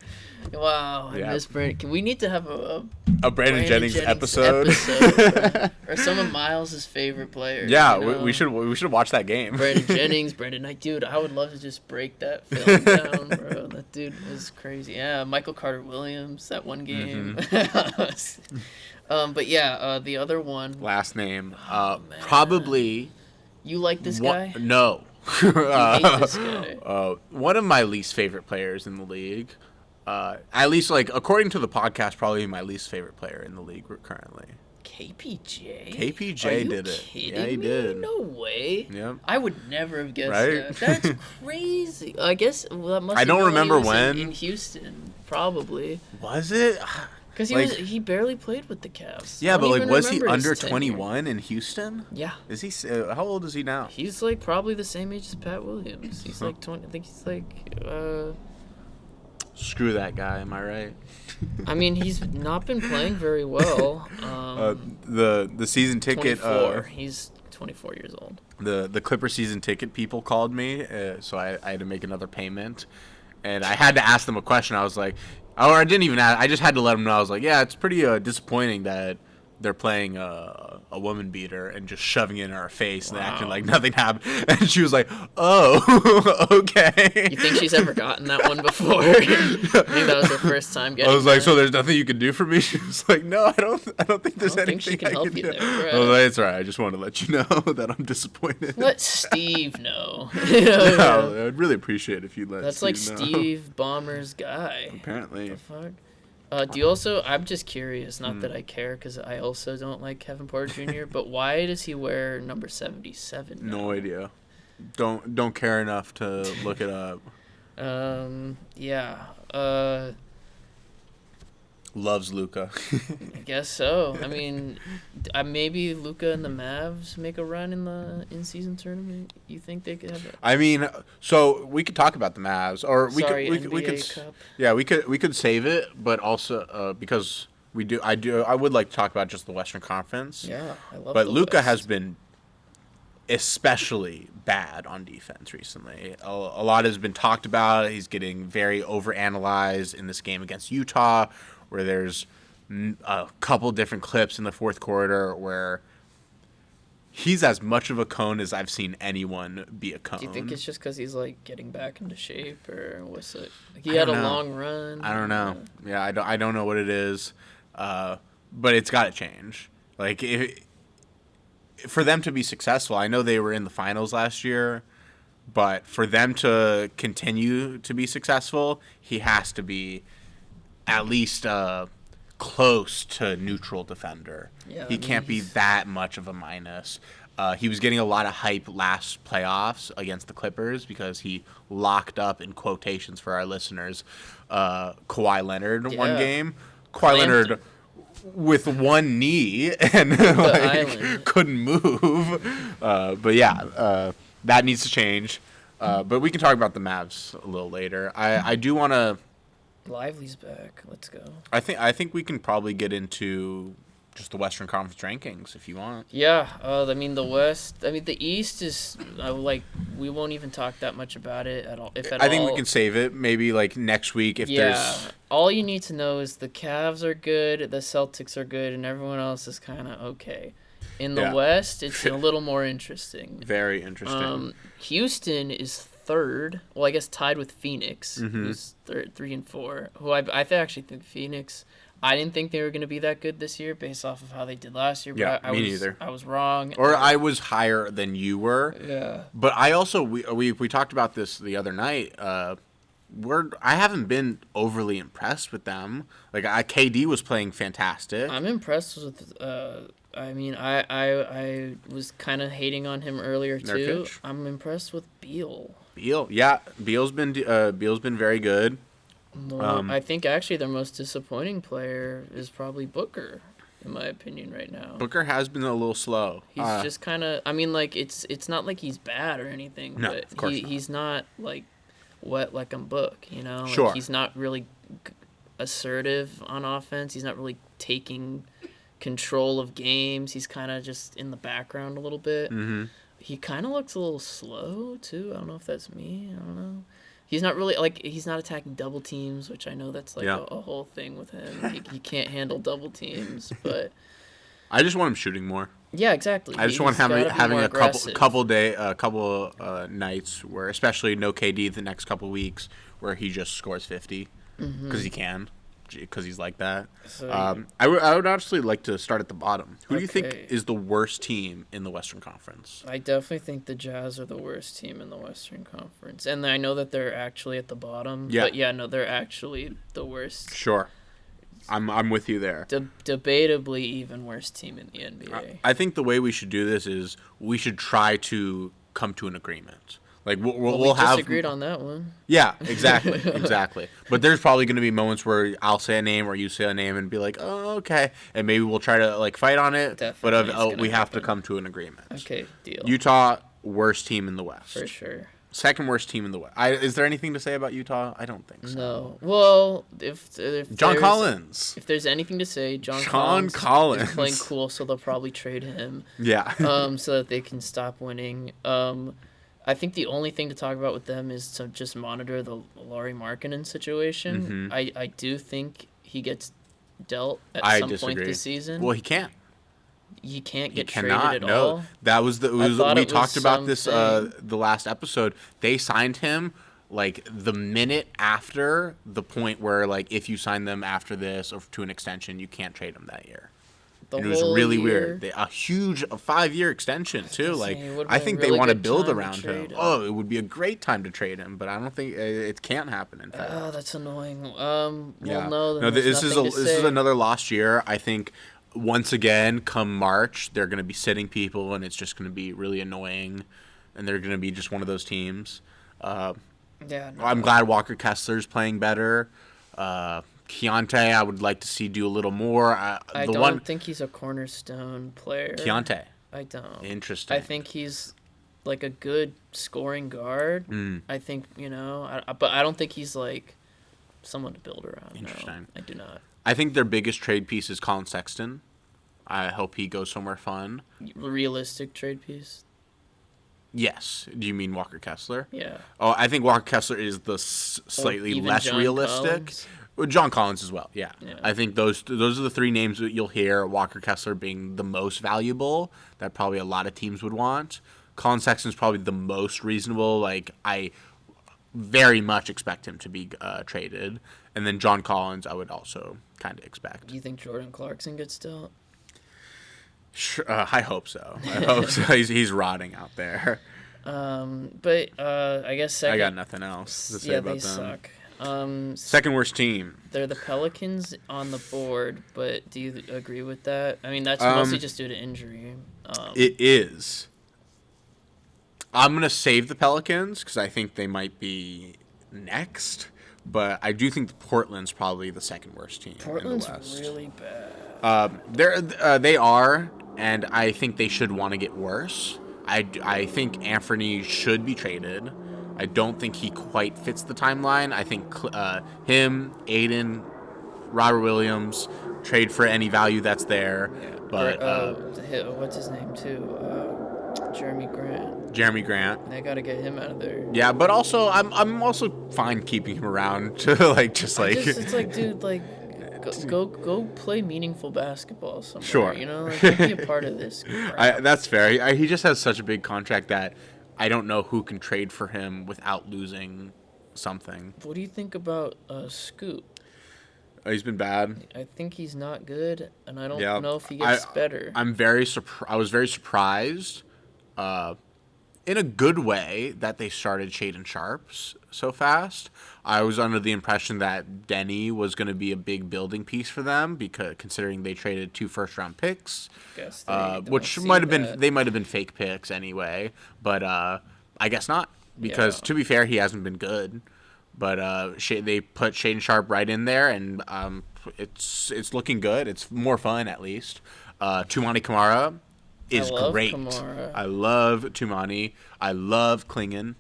Wow, I miss Brandon. We need to have a Brandon Jennings episode. Or some of Miles' favorite players. Yeah, we should watch that game. Brandon Jennings, Brandon Knight. Dude, I would love to just break that film down, bro. That dude was crazy. Yeah, Michael Carter Williams, that one game. But yeah, the other one. Last name. Probably. You like this guy? No. You hate this guy. One of my least favorite players in the league. At least, according to the podcast, probably my least favorite player in the league currently. KPJ? KPJ Are you did it. kidding Yeah, he me? did. No way. Yep. I would never have guessed Right? that. That's crazy. I guess that must. I don't remember when when. in Houston, probably. Was it? Because he barely played with the Cavs. Yeah, I but don't like, even was he remember his under tenure. 21 in Houston? Yeah. Is he? How old is he now? He's like probably the same age as Pat Williams. He's like 20. I think he's like. Screw that guy. Am I right? I mean, he's not been playing very well. The season ticket. 24. He's 24 years old. The Clipper season ticket people called me, so I had to make another payment, and I had to ask them a question. I was like, or I didn't even ask. I just had to let them know. I was like, yeah, it's pretty disappointing that they're playing a woman beater and just shoving it in our face and acting like nothing happened. And she was like, "Oh, okay." You think she's ever gotten that one before? I think that was her first time getting. I was like, that. "So there's nothing you can do for me?" She was like, "No, I don't think there's I don't anything think she can I help can you do." there, I bro. was like, "It's all right. I just wanted to let you know that I'm disappointed." Let Steve know. Yeah, I'd really appreciate it if you let. That's Steve like know. Steve Ballmer's guy. Apparently. The fuck? Do you also? I'm just curious. Not that I care, because I also don't like Kevin Porter Jr. But why does he wear number 77? Now? No idea. Don't care enough to look it up. Yeah. Loves Luca. I guess so. I mean, maybe Luka and the Mavs make a run in the in-season tournament. You think they could have it? I mean, so we could talk about the Mavs, or we NBA could Cup. yeah, we could save it, but also because I would like to talk about just the Western Conference. Yeah, I love. But the Luka West. has been especially bad on defense recently. A lot has been talked about. He's getting very overanalyzed in this game against Utah, where there's a couple different clips in the fourth quarter where he's as much of a cone as I've seen anyone be a cone. Do you think it's just because he's like getting back into shape, or what's it? He I had don't a know. long run. I don't know. Yeah, I don't know what it is, but it's got to change. Like for them to be successful, I know they were in the finals last year, but for them to continue to be successful, he has to be at least close to neutral defender. Yeah, He can't be that much of a minus. He was getting a lot of hype last playoffs against the Clippers because he locked up, in quotations for our listeners, Kawhi Leonard one game. Kawhi Leonard with one knee and couldn't move. But yeah, that needs to change. But we can talk about the Mavs a little later. I do want to. Lively's back. Let's go. I think we can probably get into just the Western Conference rankings if you want. Yeah, I mean the West. I mean the East is we won't even talk that much about it at all. If at all. I think we can save it maybe like next week if there's. All you need to know is the Cavs are good, the Celtics are good, and everyone else is kind of okay. In the West, it's a little more interesting. Very interesting. Houston is third. Well, I guess tied with Phoenix, who's 3 and 4. Who I actually think Phoenix. I didn't think they were going to be that good this year based off of how they did last year. Yeah, but me neither. I was wrong. Or I was higher than you were. Yeah. But I also we talked about this the other night. I haven't been overly impressed with them. Like KD was playing fantastic. I'm impressed with. I mean, I was kind of hating on him earlier too. Nurkic? I'm impressed with Beal. Beal's been very good. I think actually their most disappointing player is probably Booker, in my opinion, right now. Booker has been a little slow. He's just kind of. I mean, like it's not like he's bad or anything. No, but of course not. He's not like wet like a book. You know. Like, Sure. He's not really assertive on offense. He's not really taking control of games. He's kind of just in the background a little bit. Mm-hmm. He kind of looks a little slow too. I don't know if that's me. I don't know. He's not really he's not attacking double teams, which I know that's like a whole thing with him. He can't handle double teams, but I just want him shooting more. yeah, exactly. I just want him having a aggressive. couple nights where, especially no KD the next couple weeks, where he just scores 50 because he can, because he's like that. So, I would actually like to start at the bottom. Who do you think Okay. is the worst team in the Western Conference? I definitely think the Jazz are the worst team in the Western Conference, and I know that they're actually at the bottom. Yeah. But yeah, no, they're actually the worst. Sure. I'm with you there. Debatably even worse team in the NBA. I think the way we should do this is we should try to come to an agreement. Like we'll just have agreed on that one. Yeah, exactly, exactly. But there's probably going to be moments where I'll say a name or you say a name and be like, "Oh, okay," and maybe we'll try to like fight on it. Definitely, But we have to come to an agreement. Okay, deal. Utah, worst team in the West. For sure. Second worst team in the West. Is there anything to say about Utah? I don't think so. No. Well, if John Collins. If there's anything to say, John Collins is playing cool, so they'll probably trade him. Yeah. So that they can stop winning. I think the only thing to talk about with them is to just monitor the Lauri Markkanen situation. Mm-hmm. I do think he gets dealt at some point this season. Well, he can't. He can't get traded at all. That was we talked about this the last episode. They signed him like the minute after the point where like if you sign them after this or to an extension, you can't trade them that year. It was really weird. A 5-year extension too. Like I think they want to build around him. Oh, it would be a great time to trade him, but I don't think it can't happen. In fact, oh, that's annoying. Yeah. No, this is another lost year. I think once again, come March, they're going to be sitting people, and it's just going to be really annoying, and they're going to be just one of those teams. I'm glad Walker Kessler's playing better. Keontae, I would like to see do a little more. I don't think he's a cornerstone player. Keontae. I don't. Interesting. I think he's like a good scoring guard. I think, but I don't think he's like someone to build around. Interesting. No, I do not. I think their biggest trade piece is Colin Sexton. I hope he goes somewhere fun. Realistic trade piece? Yes. Do you mean Walker Kessler? Yeah. Oh, I think Walker Kessler is the slightly less John realistic. Collins. John Collins as well, yeah. I think those are the three names that you'll hear, Walker Kessler being the most valuable, that probably a lot of teams would want. Colin Sexton's probably the most reasonable. Like, I very much expect him to be traded. And then John Collins, I would also kind of expect. Do you think Jordan Clarkson gets dealt? Sure, I hope so. I hope so. He's rotting out there. But I guess second. I got nothing else to say about them. Suck. Second worst team. They're the Pelicans on the board, but do you agree with that? I mean, that's mostly just due to injury. It is. I'm going to save the Pelicans because I think they might be next, but I do think Portland's probably the second worst team Portland's in the West. Really bad. They are, and I think they should want to get worse. I think Anthony should be traded. I don't think he quite fits the timeline. I think him, Aiden, Robert Williams, trade for any value that's there. Yeah. But what's his name too? Jeremy Grant. They got to get him out of there. Yeah, but also I'm also fine keeping him around to it's like, dude, like go play meaningful basketball somewhere. Sure. Don't be a part of this. That's fair. He just has such a big contract that I don't know who can trade for him without losing something. What do you think about Scoot? He's been bad. I think he's not good, and I don't know if he gets better. I was very surprised, in a good way, that they started Shaedon Sharp so fast. I was under the impression that Denny was going to be a big building piece for them, because considering they traded 2 first-round picks, which might have been fake picks anyway. But I guess not, because to be fair, he hasn't been good. But they put Shaedon Sharp right in there, and it's looking good. It's more fun, at least. Toumani Camara is great. Kamara. I love Toumani. I love Klingon.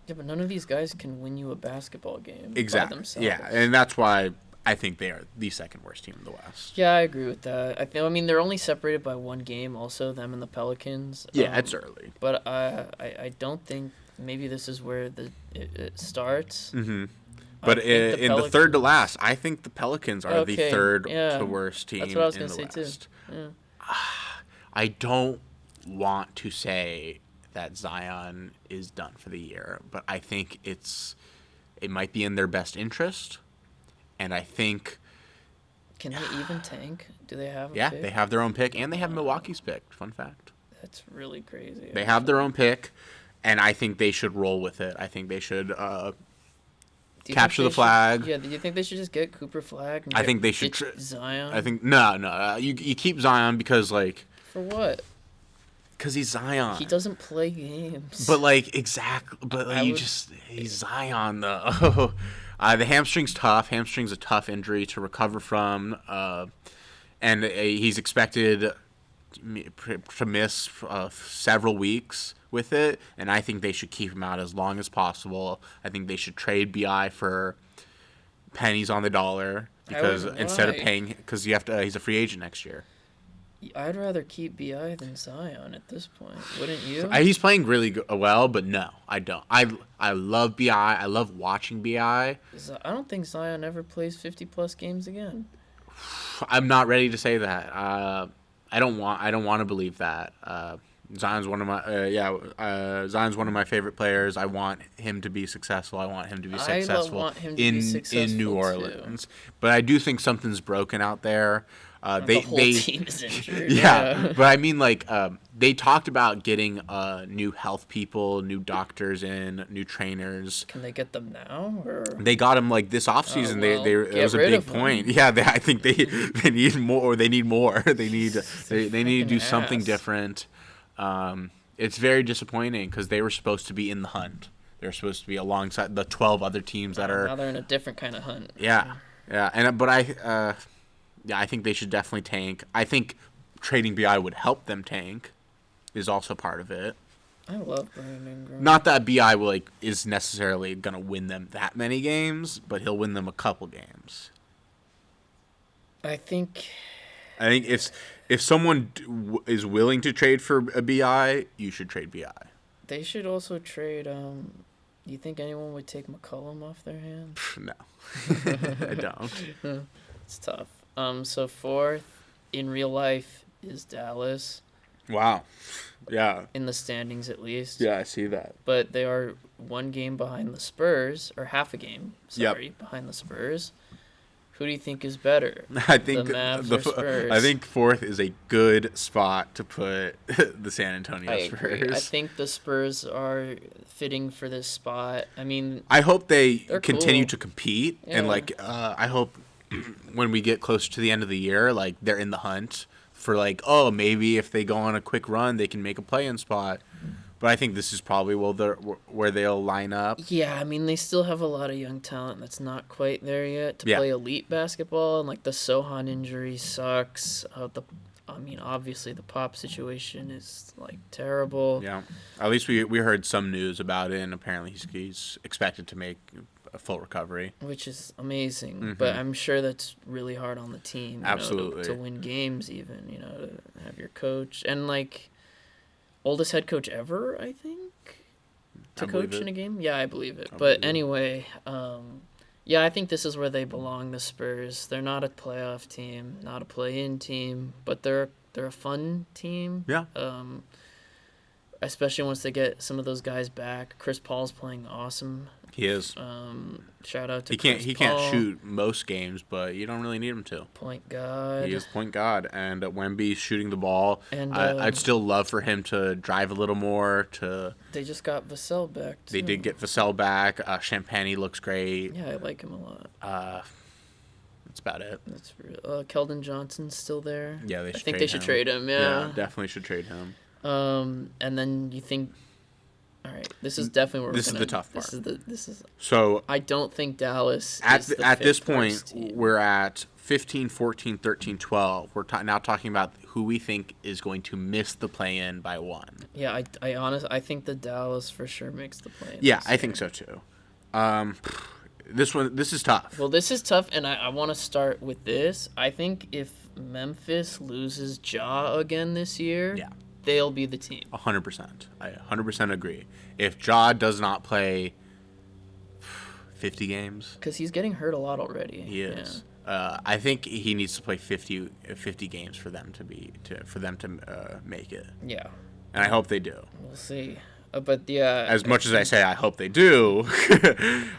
Yeah, but none of these guys can win you a basketball game by themselves. Yeah, and that's why I think they are the second worst team in the West. Yeah, I agree with that. I mean, they're only separated by 1 game, also, them and the Pelicans. Yeah, it's early. But I don't think maybe this is where it starts. Mm-hmm. But in the third to last, I think the Pelicans are the third to worst team in the West. That's what I was going to say, too. Yeah. I don't want to say that Zion is done for the year, but I think it might be in their best interest, and I think... Can they even tank? Do they have a pick? They have their own pick, and they have Milwaukee's pick. Fun fact. That's really crazy. They have their own pick, and I think they should roll with it. I think they should... Do capture the flag. Yeah, do you think they should just get Cooper Flag? And I think they should. Zion. I think no. You keep Zion because like. For what? Because he's Zion. He doesn't play games. But like exactly. But like, he's Zion though. The hamstring's tough. Hamstring's a tough injury to recover from. And he's expected to miss several weeks with it, and I think they should keep him out as long as possible. I think they should trade BI for pennies on the dollar because instead of paying, because you have to, he's a free agent next year. I'd rather keep BI than Zion at this point. Wouldn't you? He's playing really well, but no, I don't. I love BI. I love watching BI. I don't think Zion ever plays 50+ games again. I'm not ready to say that. I don't want to believe that. Zion's one of my Zion's one of my favorite players. I want him to be successful. I want him to be successful in New Orleans. Too. But I do think something's broken out there. The whole team is injured. Yeah, but I mean, like, they talked about getting new health people, new doctors in, new trainers. Can they get them now? Or? They got them like this offseason. It was a big point. Them. Yeah, I think they need more. They need more. They need to do something different. It's very disappointing because they were supposed to be in the hunt. They're supposed to be alongside the 12 other teams that are. Now they're in a different kind of hunt. Yeah, I think they should definitely tank. I think trading BI would help them tank. Is also part of it. I love Brandon Ingram. Not that BI is necessarily gonna win them that many games, but he'll win them a couple games. I think if someone is willing to trade for a BI, you should trade BI. They should also trade. You think anyone would take McCollum off their hands? No, I don't. It's tough. So fourth in real life is Dallas. Wow. Yeah. In the standings, at least. Yeah, I see that. But they are one game behind the Spurs, or half a game. Behind the Spurs. Who do you think is better? I think the Mavs or Spurs? I think fourth is a good spot to put the San Antonio Spurs. Agree. I think the Spurs are fitting for this spot. I mean, I hope they continue cool. to compete, and I hope when we get closer to the end of the year, like they're in the hunt for maybe if they go on a quick run, they can make a play-in spot. But I think this is probably where they'll line up. Yeah, I mean, they still have a lot of young talent that's not quite there yet to play elite basketball. And, the Sohan injury sucks. Obviously the Pop situation is, terrible. Yeah. At least we heard some news about it, and apparently he's expected to make a full recovery. Which is amazing. Mm-hmm. But I'm sure that's really hard on the team. Absolutely. To win games even, to have your coach. And, oldest head coach ever, I think, to coach in a game. Yeah, I believe it. But anyway, I think this is where they belong. The Spurs. They're not a playoff team, not a play-in team, but they're a fun team. Yeah. Especially once they get some of those guys back. Chris Paul's playing awesome. He is. Shout out to Chris Paul. He can't shoot most games, but you don't really need him to. Point guard. He is point guard, and Wemby's shooting the ball. And I'd still love for him to drive a little more. They just got Vassell back, too. They did get Vassell back. Champagny looks great. Yeah, I like him a lot. That's about it. That's real. Keldon Johnson's still there. Yeah, I think they should trade him. Yeah, definitely should trade him. And then you think, all right, this is definitely where this is the tough part. This is. So I don't think Dallas. At this point, we're at 15, 14, 13, 12. We're now talking about who we think is going to miss the play-in by one. Yeah, I think the Dallas for sure makes the play-in. Yeah, I think so too. This is tough. Well, this is tough, and I want to start with this. I think if Memphis loses Ja again this year, they'll be the team. 100%. I 100% agree. If Ja does not play 50 games, because he's getting hurt a lot already. He is. Yeah. I think he needs to play 50 games for them to make it. Yeah. And I hope they do. We'll see. But yeah. As much as I say I hope they do,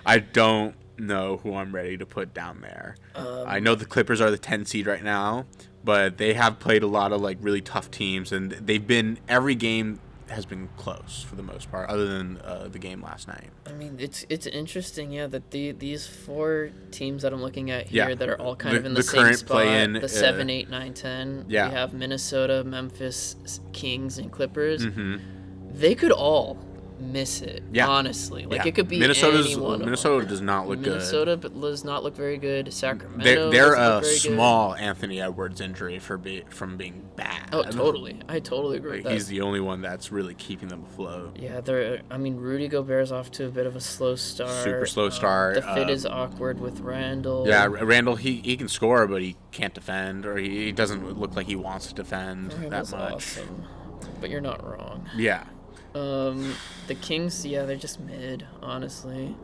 I don't know who I'm ready to put down there. I know the Clippers are the 10 seed right now, but they have played a lot of really tough teams, and they've been every game has been close for the most part, other than the game last night. I mean, it's interesting, yeah, that these 4 teams that I'm looking at here that are all kind of in the same current spot, play-in, the 7, 8, 9, 10. Yeah. We have Minnesota, Memphis, Kings, and Clippers. Mm-hmm. They could all miss it, Yeah. honestly. Like, Yeah. it could be Minnesota does not look Minnesota good. does not look very good. Sacramento They're doesn't look a very small Anthony Edwards injury from being bad. good. Oh, totally. I totally agree with that. He's the only one that's really keeping them afloat. Yeah, Rudy Gobert's off to a bit of a slow start. Super slow start. The fit is awkward with Randall. Yeah, Randall, he can score, but he can't defend, or he doesn't look like he wants to defend Randall's that much. awesome, but you're not wrong. Yeah. The Kings, yeah, they're just mid, honestly.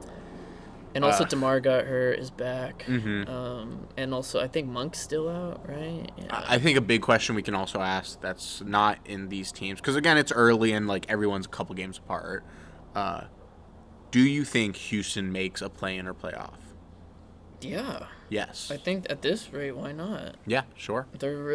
And also DeMar got hurt, is back. Mm-hmm. And also I think Monk's still out, right? Yeah. I think a big question we can also ask that's not in these teams, because again, it's early and like everyone's a couple games apart. Do you think Houston makes a play-in or playoff? Yeah. Yes. I think at this rate, why not? Yeah, sure. They're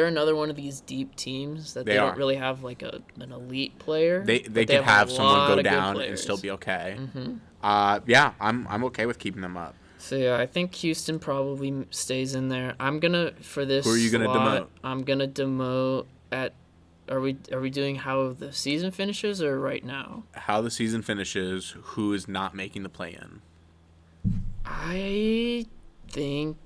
another one of these deep teams that they They don't are. really have like an elite player. They but could have have a someone lot go of good down and players. still be okay. Mm-hmm. Yeah, I'm okay with keeping them up. So yeah, I think Houston probably stays in there. I'm gonna for this. Who are you gonna slot, demote? I'm gonna demote at. Are we doing how the season finishes or right now? How the season finishes, who is not making the play-in? I think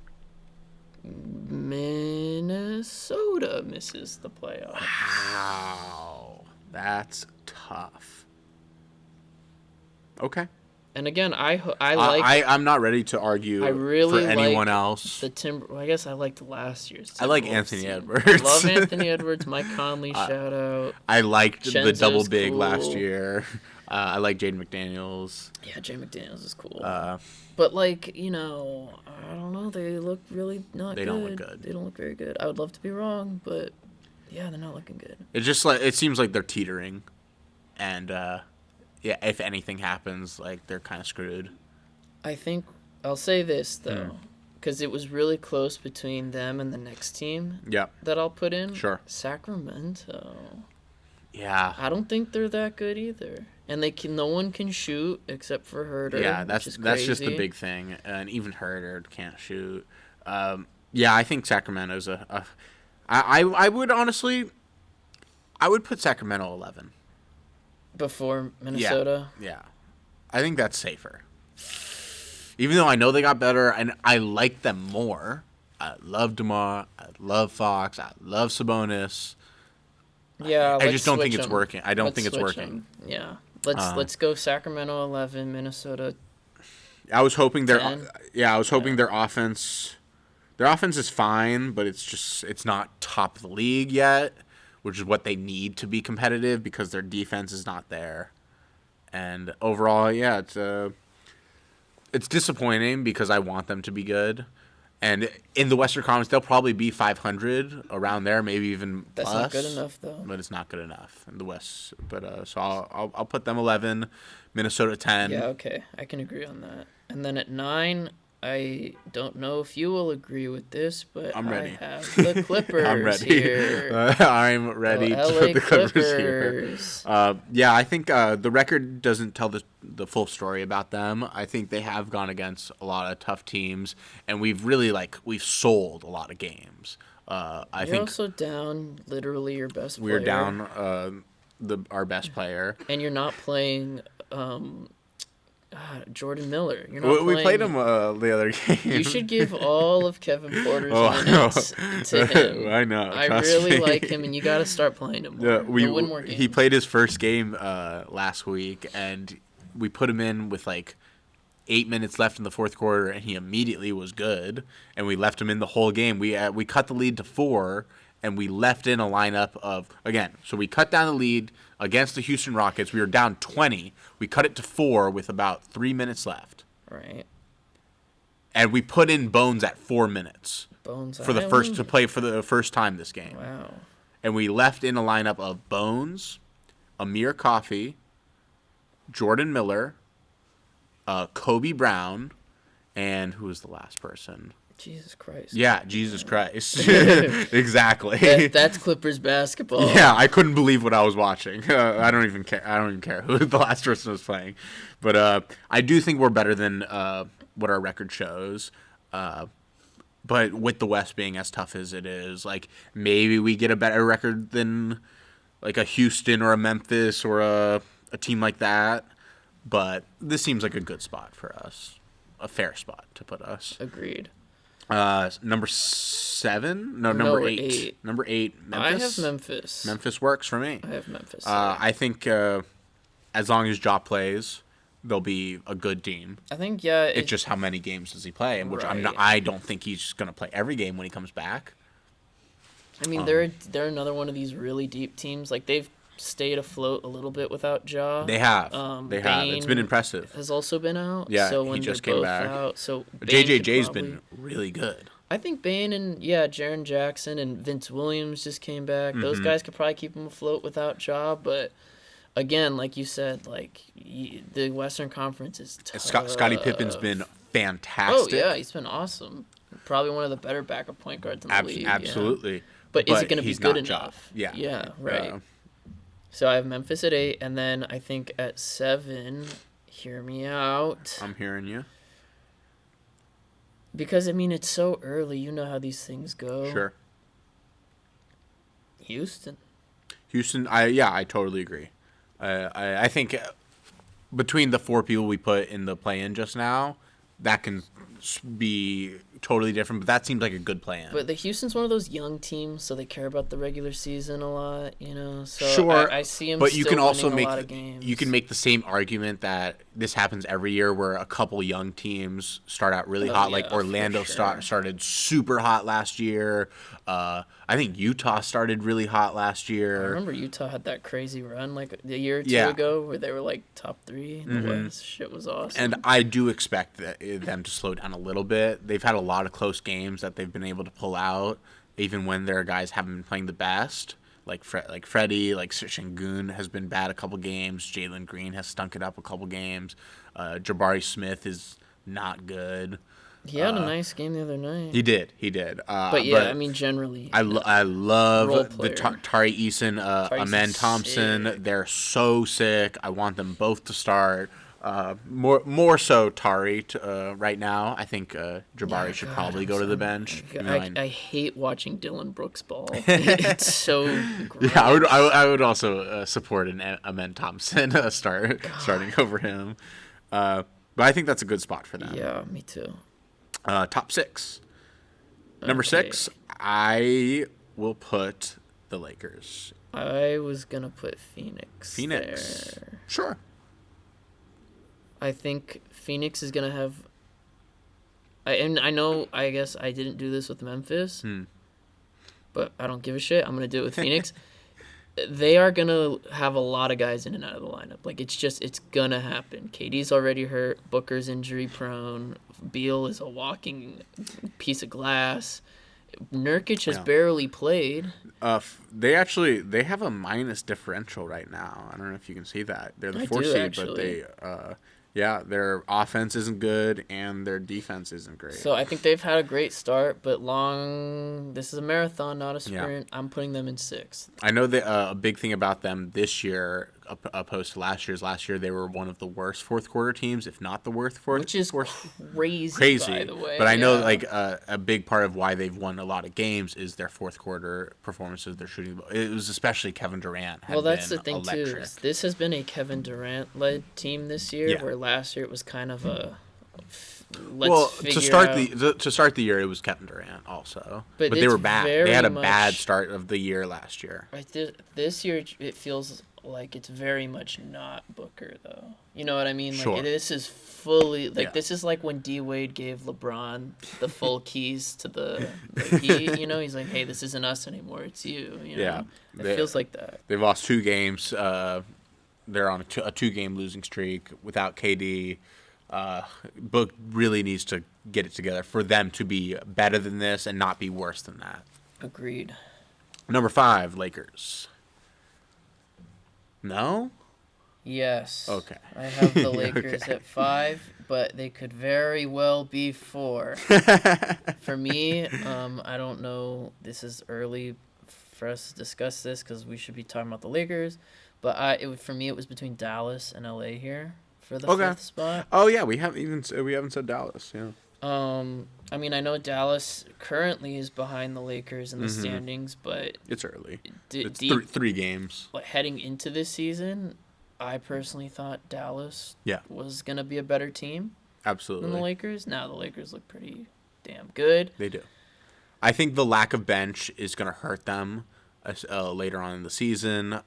Minnesota misses the playoffs. Wow, that's tough. Okay. And again, I like I'm not ready to argue I really for anyone like else. the Timber. I guess I liked last year's. I like Timberwolves Anthony team. Edwards. Love Anthony Edwards. Mike Conley, shout out. I liked the Chenzo's double big cool. last year. I like Jaden McDaniels. Yeah, Jay McDaniels is cool. But like, I don't know. They look really not They good. don't look good. They don't look very good. I would love to be wrong, but yeah, they're not looking good. it's just like it seems like they're teetering, and yeah, if anything happens, like they're kind of screwed. I think I'll say this Hmm. though, because it was really close between them and the next team Yeah. that I'll put in. Sure. Sacramento. Yeah. I don't think they're that good either, and no one can shoot except for Herter. Yeah, which is that's just the crazy. big thing, and even Herter can't shoot. Yeah, I think Sacramento's I would honestly, I would put Sacramento 11. Before Minnesota. Yeah, I think that's safer. Even though I know they got better, and I like them more. I love DeMar. I love Fox. I love Sabonis. Yeah, I just don't think switch it's 'em. working. I don't Let's think it's switch working. 'em. Yeah, let's go Sacramento 11, Minnesota. I was hoping their 10? I was hoping their offense is fine, but it's not top of the league yet, which is what they need to be competitive because their defense is not there. And overall, yeah, it's disappointing because I want them to be good. And in the Western Conference, they'll probably be 500 around there, maybe even That's plus. not good enough though. But it's not good enough in the West. But so I'll put them 11, Minnesota 10. Yeah, okay, I can agree on that. And then at 9, I don't know if you will agree with this, but I'm ready. I have the Clippers I'm ready. here. I'm ready The to LA put the Clippers here. Clippers. Yeah, I think the record doesn't tell the full story about them. I think they have gone against a lot of tough teams, and we've really we've sold a lot of games. I You're think also down literally your best player. we're down our best player. And you're not playing Jordan Miller. You're not We playing, played him the other game. You should give all of Kevin Porter's Oh, minutes to him. I know. I trust really me. like him, and you got to start playing him more. Yeah, He'll win more games. he played his first game last week, and we put him in with 8 minutes left in the fourth quarter, and he immediately was good. And we left him in the whole game. We cut the lead to 4, and we left in a lineup of so we cut down the lead against the Houston Rockets. We were down 20. We cut it to 4 with about 3 minutes left. Right. And we put in Bones at 4 minutes Bones to play for the first time this game. Wow. And we left in a lineup of Bones, Amir Coffey, Jordan Miller, Kobe Brown, and who was the last person? Jesus Christ. Yeah, Jesus Christ. Exactly. That's Clippers basketball. Yeah, I couldn't believe what I was watching. I don't even care. I don't even care who the last person was playing. But I do think we're better than what our record shows. But with the West being as tough as it is, like maybe we get a better record than like a Houston or a Memphis or a team like that. But this seems like a good spot for us, a fair spot to put us. Agreed. Number 7? No, No, number 8. 8. Number 8, Memphis. I have Memphis. Memphis works for me. I have Memphis. I think as long as Ja plays, they'll be a good team. I think yeah. It's just how many games does he play, which Right. I don't think he's going to play every game when he comes back. I mean, they're another one of these really deep teams. Like they've stayed afloat a little bit without Ja. They have. They have. It's been Bane impressive. Has also been out. Yeah, so he when just they're came both back. out, so Bane could JJJ's probably- been really good. I think Bane and Jaren Jackson and Vince Williams just came back. Those Mm-hmm. guys could probably keep them afloat without Ja, but again, like you said, like the Western Conference is tough. Scottie Pippen's been Oh fantastic. yeah, he's been awesome. Probably one of the better backup point guards in the league. Yeah. Absolutely. But is it going to be he's good not Ja. enough? Yeah. Yeah, right. So I have Memphis at 8, and then I think at 7, hear me out. I'm hearing you. Because, I mean, it's so early. You know how these things go. Sure. Houston. Houston, I totally agree. I think between the 4 people we put in the play-in just now, that can be totally different, but that seems like a good play-in. But the Houston's one of those young teams, so they care about the regular season a lot, you know. So Sure, I see them but still you can also winning make a lot of games. you can make the same argument that this happens every year, where a couple young teams start out really hot. Like yeah, for Orlando sure. started super hot last year. I think Utah started really hot last I year. remember Utah had that crazy run like a year or two Yeah. ago where they were like top 3 in the West. Shit was awesome. And I do expect them to slow down a little bit. They've had a lot of close games that they've been able to pull out, even when their guys haven't been playing the best. Like Freddie, like Şengün has been bad a couple games. Jalen Green has stunk it up a couple games. Jabari Smith is not good. He had a nice game the other night. He did. But yeah, I mean, generally. I Role love the player. Tari Eason, Amen Eason's Thompson. sick. They're so sick. I want them both to start. More so Tari right now. I think Jabari should probably go to the bench. I hate watching Dylan Brooks ball. It's so gross. Yeah, I would also support an Amen Thompson starting over him. But I think that's a good spot for them. Yeah, me too. Top 6. Number 6, I will put the Lakers. I was going to put Phoenix. Phoenix. There. Sure. I think Phoenix is going to have. And I know, I guess I didn't do this with Memphis, but I don't give a shit. I'm going to do it with Phoenix. They are going to have a lot of guys in and out of the lineup. Like, it's going to happen. KD's already hurt. Booker's injury prone. Beal is a walking piece of glass. Nurkic has barely played. They have a minus differential right now. I don't know if you can see that. They're the I 4 do, seed, actually. but their offense isn't good and their defense isn't great. So I think they've had a great start, but this is a marathon, not a sprint. Yeah. I'm putting them in 6th. I know that a big thing about them this year, opposed to last year, they were one of the worst fourth quarter teams, if not the worst Which is crazy, by the way. But I know Yeah. a big part of why they've won a lot of games is their fourth quarter performances. Their shooting, it was especially Kevin Durant. Well, that's the thing electric. too. This has been a Kevin Durant-led team this year, Yeah. where last year it was kind of a To start the year, it was Kevin Durant also, but they it's were bad. They very had a much- bad start of the year last year. Right, this year it feels like it's very much not Booker though. You know what I mean? Like Sure. this is fully like Yeah. this is like when D Wade gave LeBron the full keys to the key. You know, he's like, hey, this isn't us anymore. It's you. You know? Yeah. It feels like that. They've lost 2 games. They're on a 2-game losing streak without KD. Book really needs to get it together for them to be better than this and not be worse than that. Agreed. Number 5, Lakers. No? Yes. Okay. I have the Lakers Okay. at 5, but they could very well be 4. For me, I don't know. This is early for us to discuss this because we should be talking about the Lakers. But for me, it was between Dallas and LA here for the Okay. 5th spot. Oh yeah, we haven't said Dallas. Yeah. I mean, I know Dallas currently is behind the Lakers in the Mm-hmm. standings, but It's early. It's deep, three games. like, heading into this season, I personally thought Dallas Yeah. was gonna be a better team than Absolutely. the Lakers. Now the Lakers look pretty damn good. They do. I think the lack of bench is going to hurt them later on in the season.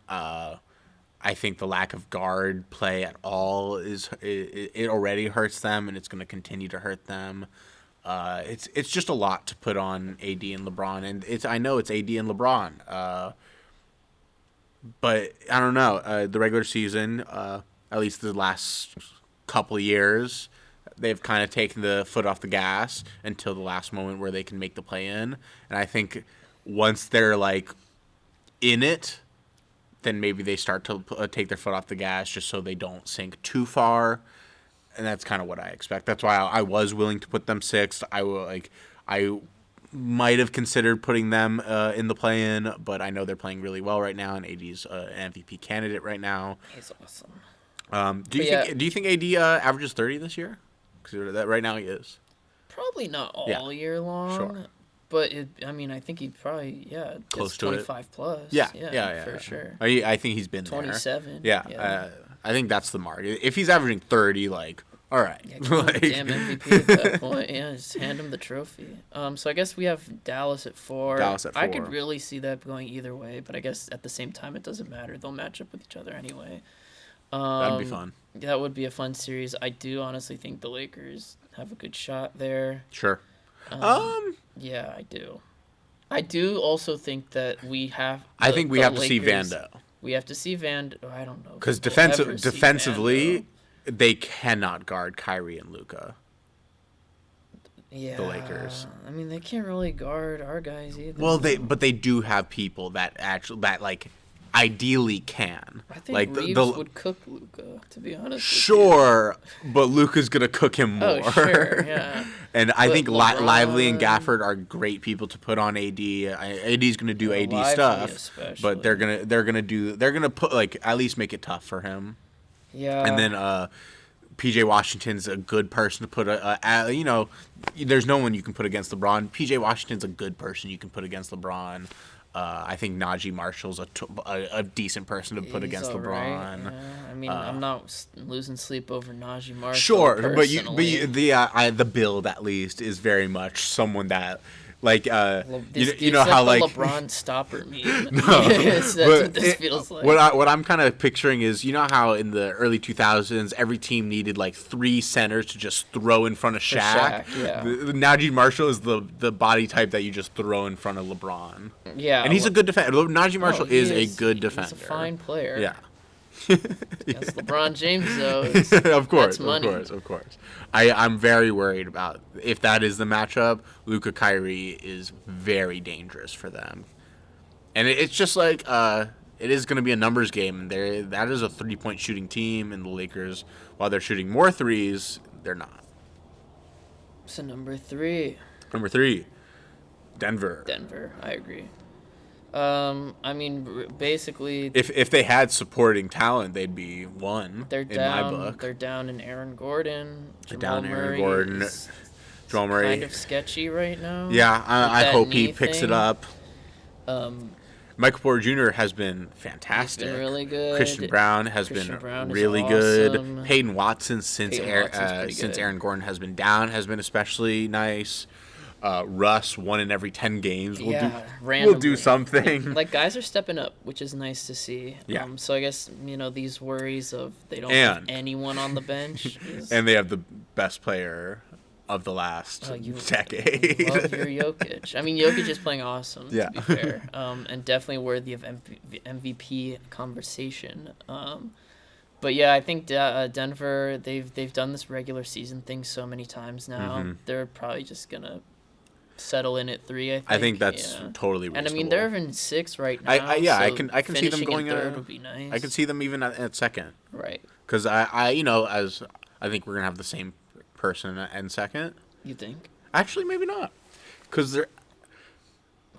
I think the lack of guard play at all it already hurts them, and it's going to continue to hurt them. It's just a lot to put on AD and LeBron, and I know it's AD and LeBron, but I don't know. The regular season, at least the last couple of years, they've kind of taken the foot off the gas until the last moment where they can make the play in. And I think once they're like in it, then maybe they start to take their foot off the gas just so they don't sink too far. And that's kind of what I expect. That's why I was willing to put them 6th. I might have considered putting them in the play-in, but I know they're playing really well right now, and AD's an MVP candidate right now. He's awesome. Do you think AD averages 30 this year? Because that right now he is. Probably not all year long. Sure. But I think he probably Close to 25 plus. Yeah, for sure. I think he's been 27. there. Yeah. I think that's the mark. If he's averaging 30, like, all right. Yeah, damn MVP at that point. Yeah, just hand him the trophy. So I guess we have Dallas at 4. I could really see that going either way, but I guess at the same time it doesn't matter. They'll match up with each other anyway. That'd be fun. That would be a fun series. I do honestly think the Lakers have a good shot there. Sure. Yeah, I do. I do also think that we have. I think we have to see Lakers. Vando. We have to see Vando. I don't know. Because if we'll ever see defensively, Vando. they cannot guard Kyrie and Luka. Yeah, the Lakers. I mean, they can't really guard our guys either. Well, they do have people that ideally can. I think like Reeves would cook Luka, to be honest. Sure, but Luka's gonna cook him more. Oh, sure, yeah. And I But think LeBron- Lively and Gafford are great people to put on AD. AD's gonna do AD Lively stuff, especially. but they're gonna put like at least make it tough for him. Yeah. And then PJ Washington's a good person to put there's no one you can put against LeBron. PJ Washington's a good person you can put against LeBron. I think Najee Marshall's a decent person to put He's against all LeBron. right, yeah. I mean, I'm not losing sleep over Najee Marshall. Sure, but personally. the build at least is very much someone that like This you know how like like the LeBron stopper meme. No, Yes, that's what this feels like. What I'm kind of picturing is, you know how in the early 2000s every team needed like 3 centers to just throw in front of Shaq. Yeah. The Najee Marshall is the body type that you just throw in front of LeBron. Yeah, And he's a good defender. Najee Marshall he is a good defender. He's a fine player. Yeah. That's LeBron James though. Of course, that's money. of course. I'm very worried about if that is the matchup. Luka Kyrie is very dangerous for them, and it's just like it is going to be a numbers game. That is a 3-point shooting team, and the Lakers, while they're shooting more threes, they're not. So number 3. Number 3, Denver. I agree. I mean, basically, If they had supporting talent, they'd be 1 they're in down. my book. They're down in Aaron Gordon. They're Jamal down Aaron Murray Gordon. is Jamal Murray. kind of sketchy right now. Yeah, I that hope he knee picks thing. it up. Um, Michael Porter Jr. has been he's fantastic. been really good. Christian Brown has Christian been Brown is really awesome. good. Peyton Watson since Peyton Watson's pretty since good. Aaron Gordon has been down has been especially nice. Russ 1 in every 10 games will do randomly. something. Like, guys are stepping up, which is nice to see. Yeah. So I guess these worries of they don't And- have anyone on the bench. Is, And they have the best player of the last decade. You love your Jokic. I mean, Jokic is playing awesome. Yeah. To be fair, and definitely worthy of MVP conversation. But yeah, I think Denver they've done this regular season thing so many times now. Mm-hmm. They're probably just gonna settle in at 3. I think that's totally reasonable. And I mean, they're in 6 right now. I so can see them going in 3rd would be nice. I can see them even at 2nd. Right. Because as I think we're gonna have the same person in 2nd. You think? Actually, maybe not. Because they're.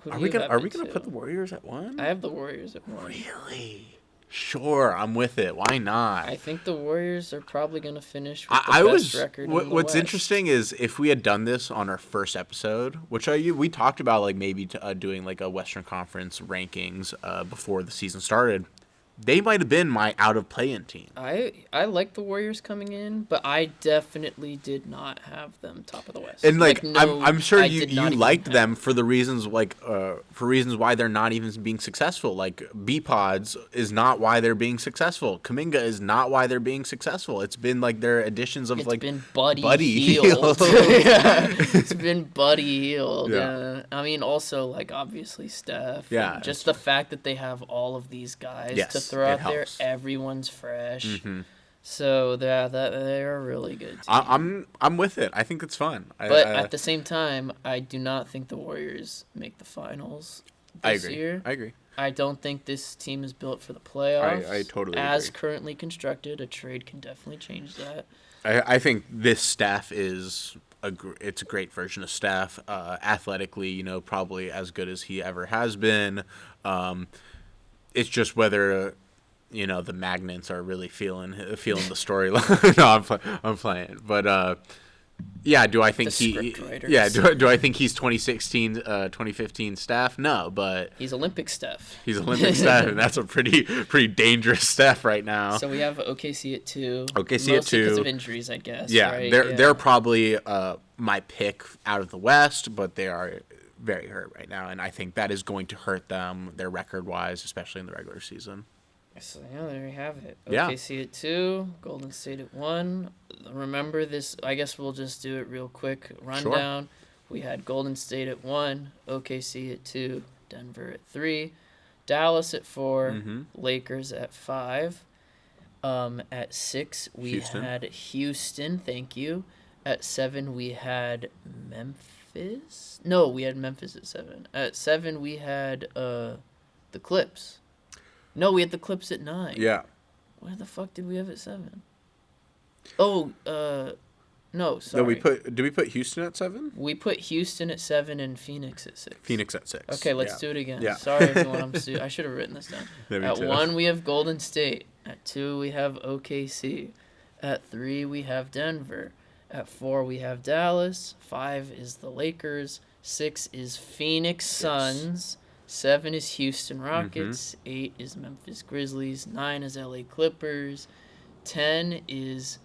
Are we gonna put the Warriors at 1? I have the Warriors at 1. Really? Sure, I'm with it. Why not? I think the Warriors are probably going to finish with the best record in the What's West. interesting is if we had done this on our first episode, which we talked about like maybe doing like a Western Conference rankings before the season started, they might have been my out of play-in team. I like the Warriors coming in, but I definitely did not have them top of the West. And I'm sure you liked them for the reasons for reasons why they're not even being successful. Like B-Pods is not why they're being successful. Kaminga is not why they're being successful. It's been like their additions of it's been Buddy Hield. It's been Buddy Hield. Yeah. I mean, also like obviously Steph. Yeah. Just the fact that they have all of these guys to throw out there, everyone's fresh. Mm-hmm. So they're a really good team. I'm with it. I think it's fun. But at the same time, I do not think the Warriors make the finals this year. I agree. I don't think this team is built for the playoffs. I totally As agree. Currently constructed, a trade can definitely change that. I think this Steph is it's a great version of Steph. Athletically, probably as good as he ever has been. It's just whether, the magnets are really feeling the storyline. No, I'm playing. But do I think do I think he's 2015 Steph? No, but he's Olympic Steph. He's Olympic Steph, and that's a pretty dangerous Steph right now. So we have OKC at 2. OKC at 2 because of injuries, I guess. Yeah, right? they're probably my pick out of the West, but they are very hurt right now, and I think that is going to hurt them, their record-wise, especially in the regular season. So, there you have it. Yeah. OKC at 2, Golden State at 1. Remember this, I guess we'll just do it real quick. Rundown. Sure. We had Golden State at 1, OKC at 2, Denver at 3, Dallas at 4, Lakers at 5. At 6, we had Houston, thank you. At 7, we had Memphis. No, we had Memphis at 7. At 7, we had the Clips. No, we had the Clips at 9. Yeah. Where the fuck did we have at 7? Oh, no, sorry. No, did we put Houston at 7? We put Houston at 7 and Phoenix at 6. Phoenix at 6. Okay, let's do it again. Yeah. Sorry, everyone. I should have written this down. At 1, we have Golden State. At 2, we have OKC. At 3, we have Denver. At 4, we have Dallas. 5 is the Lakers. 6 is Phoenix Suns. 7 is Houston Rockets. 8 is Memphis Grizzlies. 9 is LA Clippers. 10 is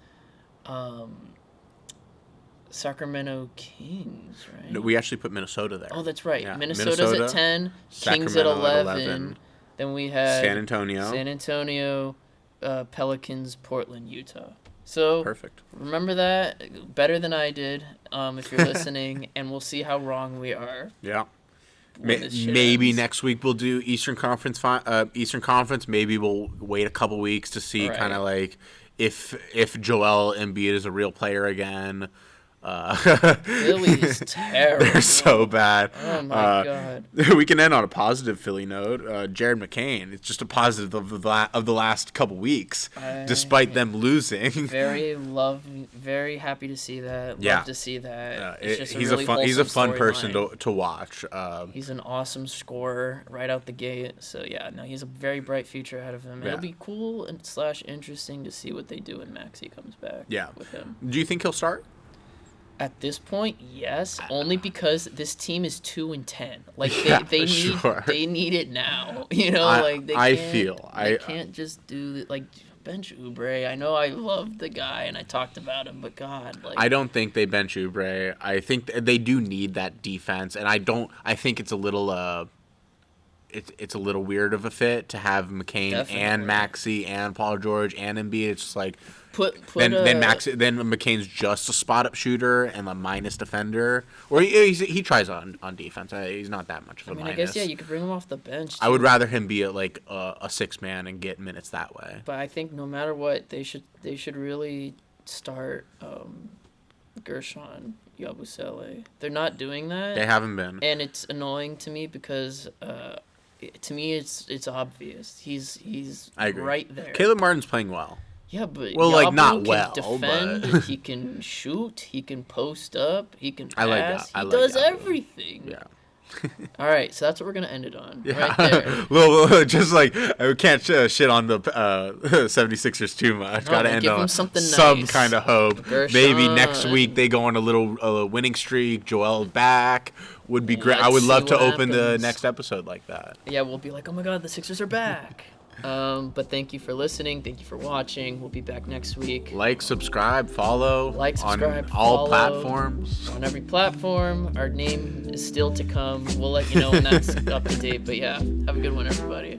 Sacramento Kings, right? No, we actually put Minnesota there. Oh, that's right. Yeah. Minnesota's at 10. Kings at 11. Then we had San Antonio, Pelicans, Portland, Utah. So perfect. Remember that better than I did, if you're listening, and we'll see how wrong we are. Yeah. Maybe next week we'll do Eastern Conference. Maybe we'll wait a couple weeks to see kind of like if Joel Embiid is a real player again. Philly is terrible. They're so bad. Oh my god. We can end on a positive Philly note. Jared McCain. It's just a positive of the last couple weeks, despite them losing. Very happy to see that. Love to see that. He's a fun person to watch. He's an awesome scorer right out the gate. So he's a very bright future ahead of him. It'll be cool and / interesting to see what they do when Maxey comes back. With him. Do you think he'll start? At this point, yes, only because this team is 2-10. Like they need it now. They can't just do bench Oubre. I know I love the guy and I talked about him, but God, I don't think they bench Oubre. I think they do need that defense, and I think it's a little it's a little weird of a fit to have McCain and Maxey and Paul George and Embiid. It's just like. Then McCain's just a spot up shooter and a minus defender, or he tries on defense. He's not that much of a minus. I guess you could bring him off the bench. I would rather him be a 6-man and get minutes that way. But I think no matter what, they should really start Gershon Yabusele. They're not doing that. They haven't been. And it's annoying to me because to me it's obvious. He's I agree. right there. Caleb Martin's playing well. Yeah, but well, like not can well, defend, but he can shoot, he can post up, he can pass. I like that. He does everything. Yeah. All right, so that's what we're gonna end it on. Yeah. Right there. well, just like we can't shit on the 76ers too much. No, Gotta we'll end give on them something some nice. kind of hope. Gershon. Maybe next week they go on a little winning streak. Joel back would be great. I would Let's love see to what open the happens. next episode like that. Yeah, we'll be like, oh my god, the Sixers are back. But thank you for listening. Thank you for watching. We'll be back next week. Like, subscribe, follow. Like, subscribe, on all follow. platforms. On every platform. Our name is still to come. We'll let you know when that's up to date. But yeah, have a good one, everybody.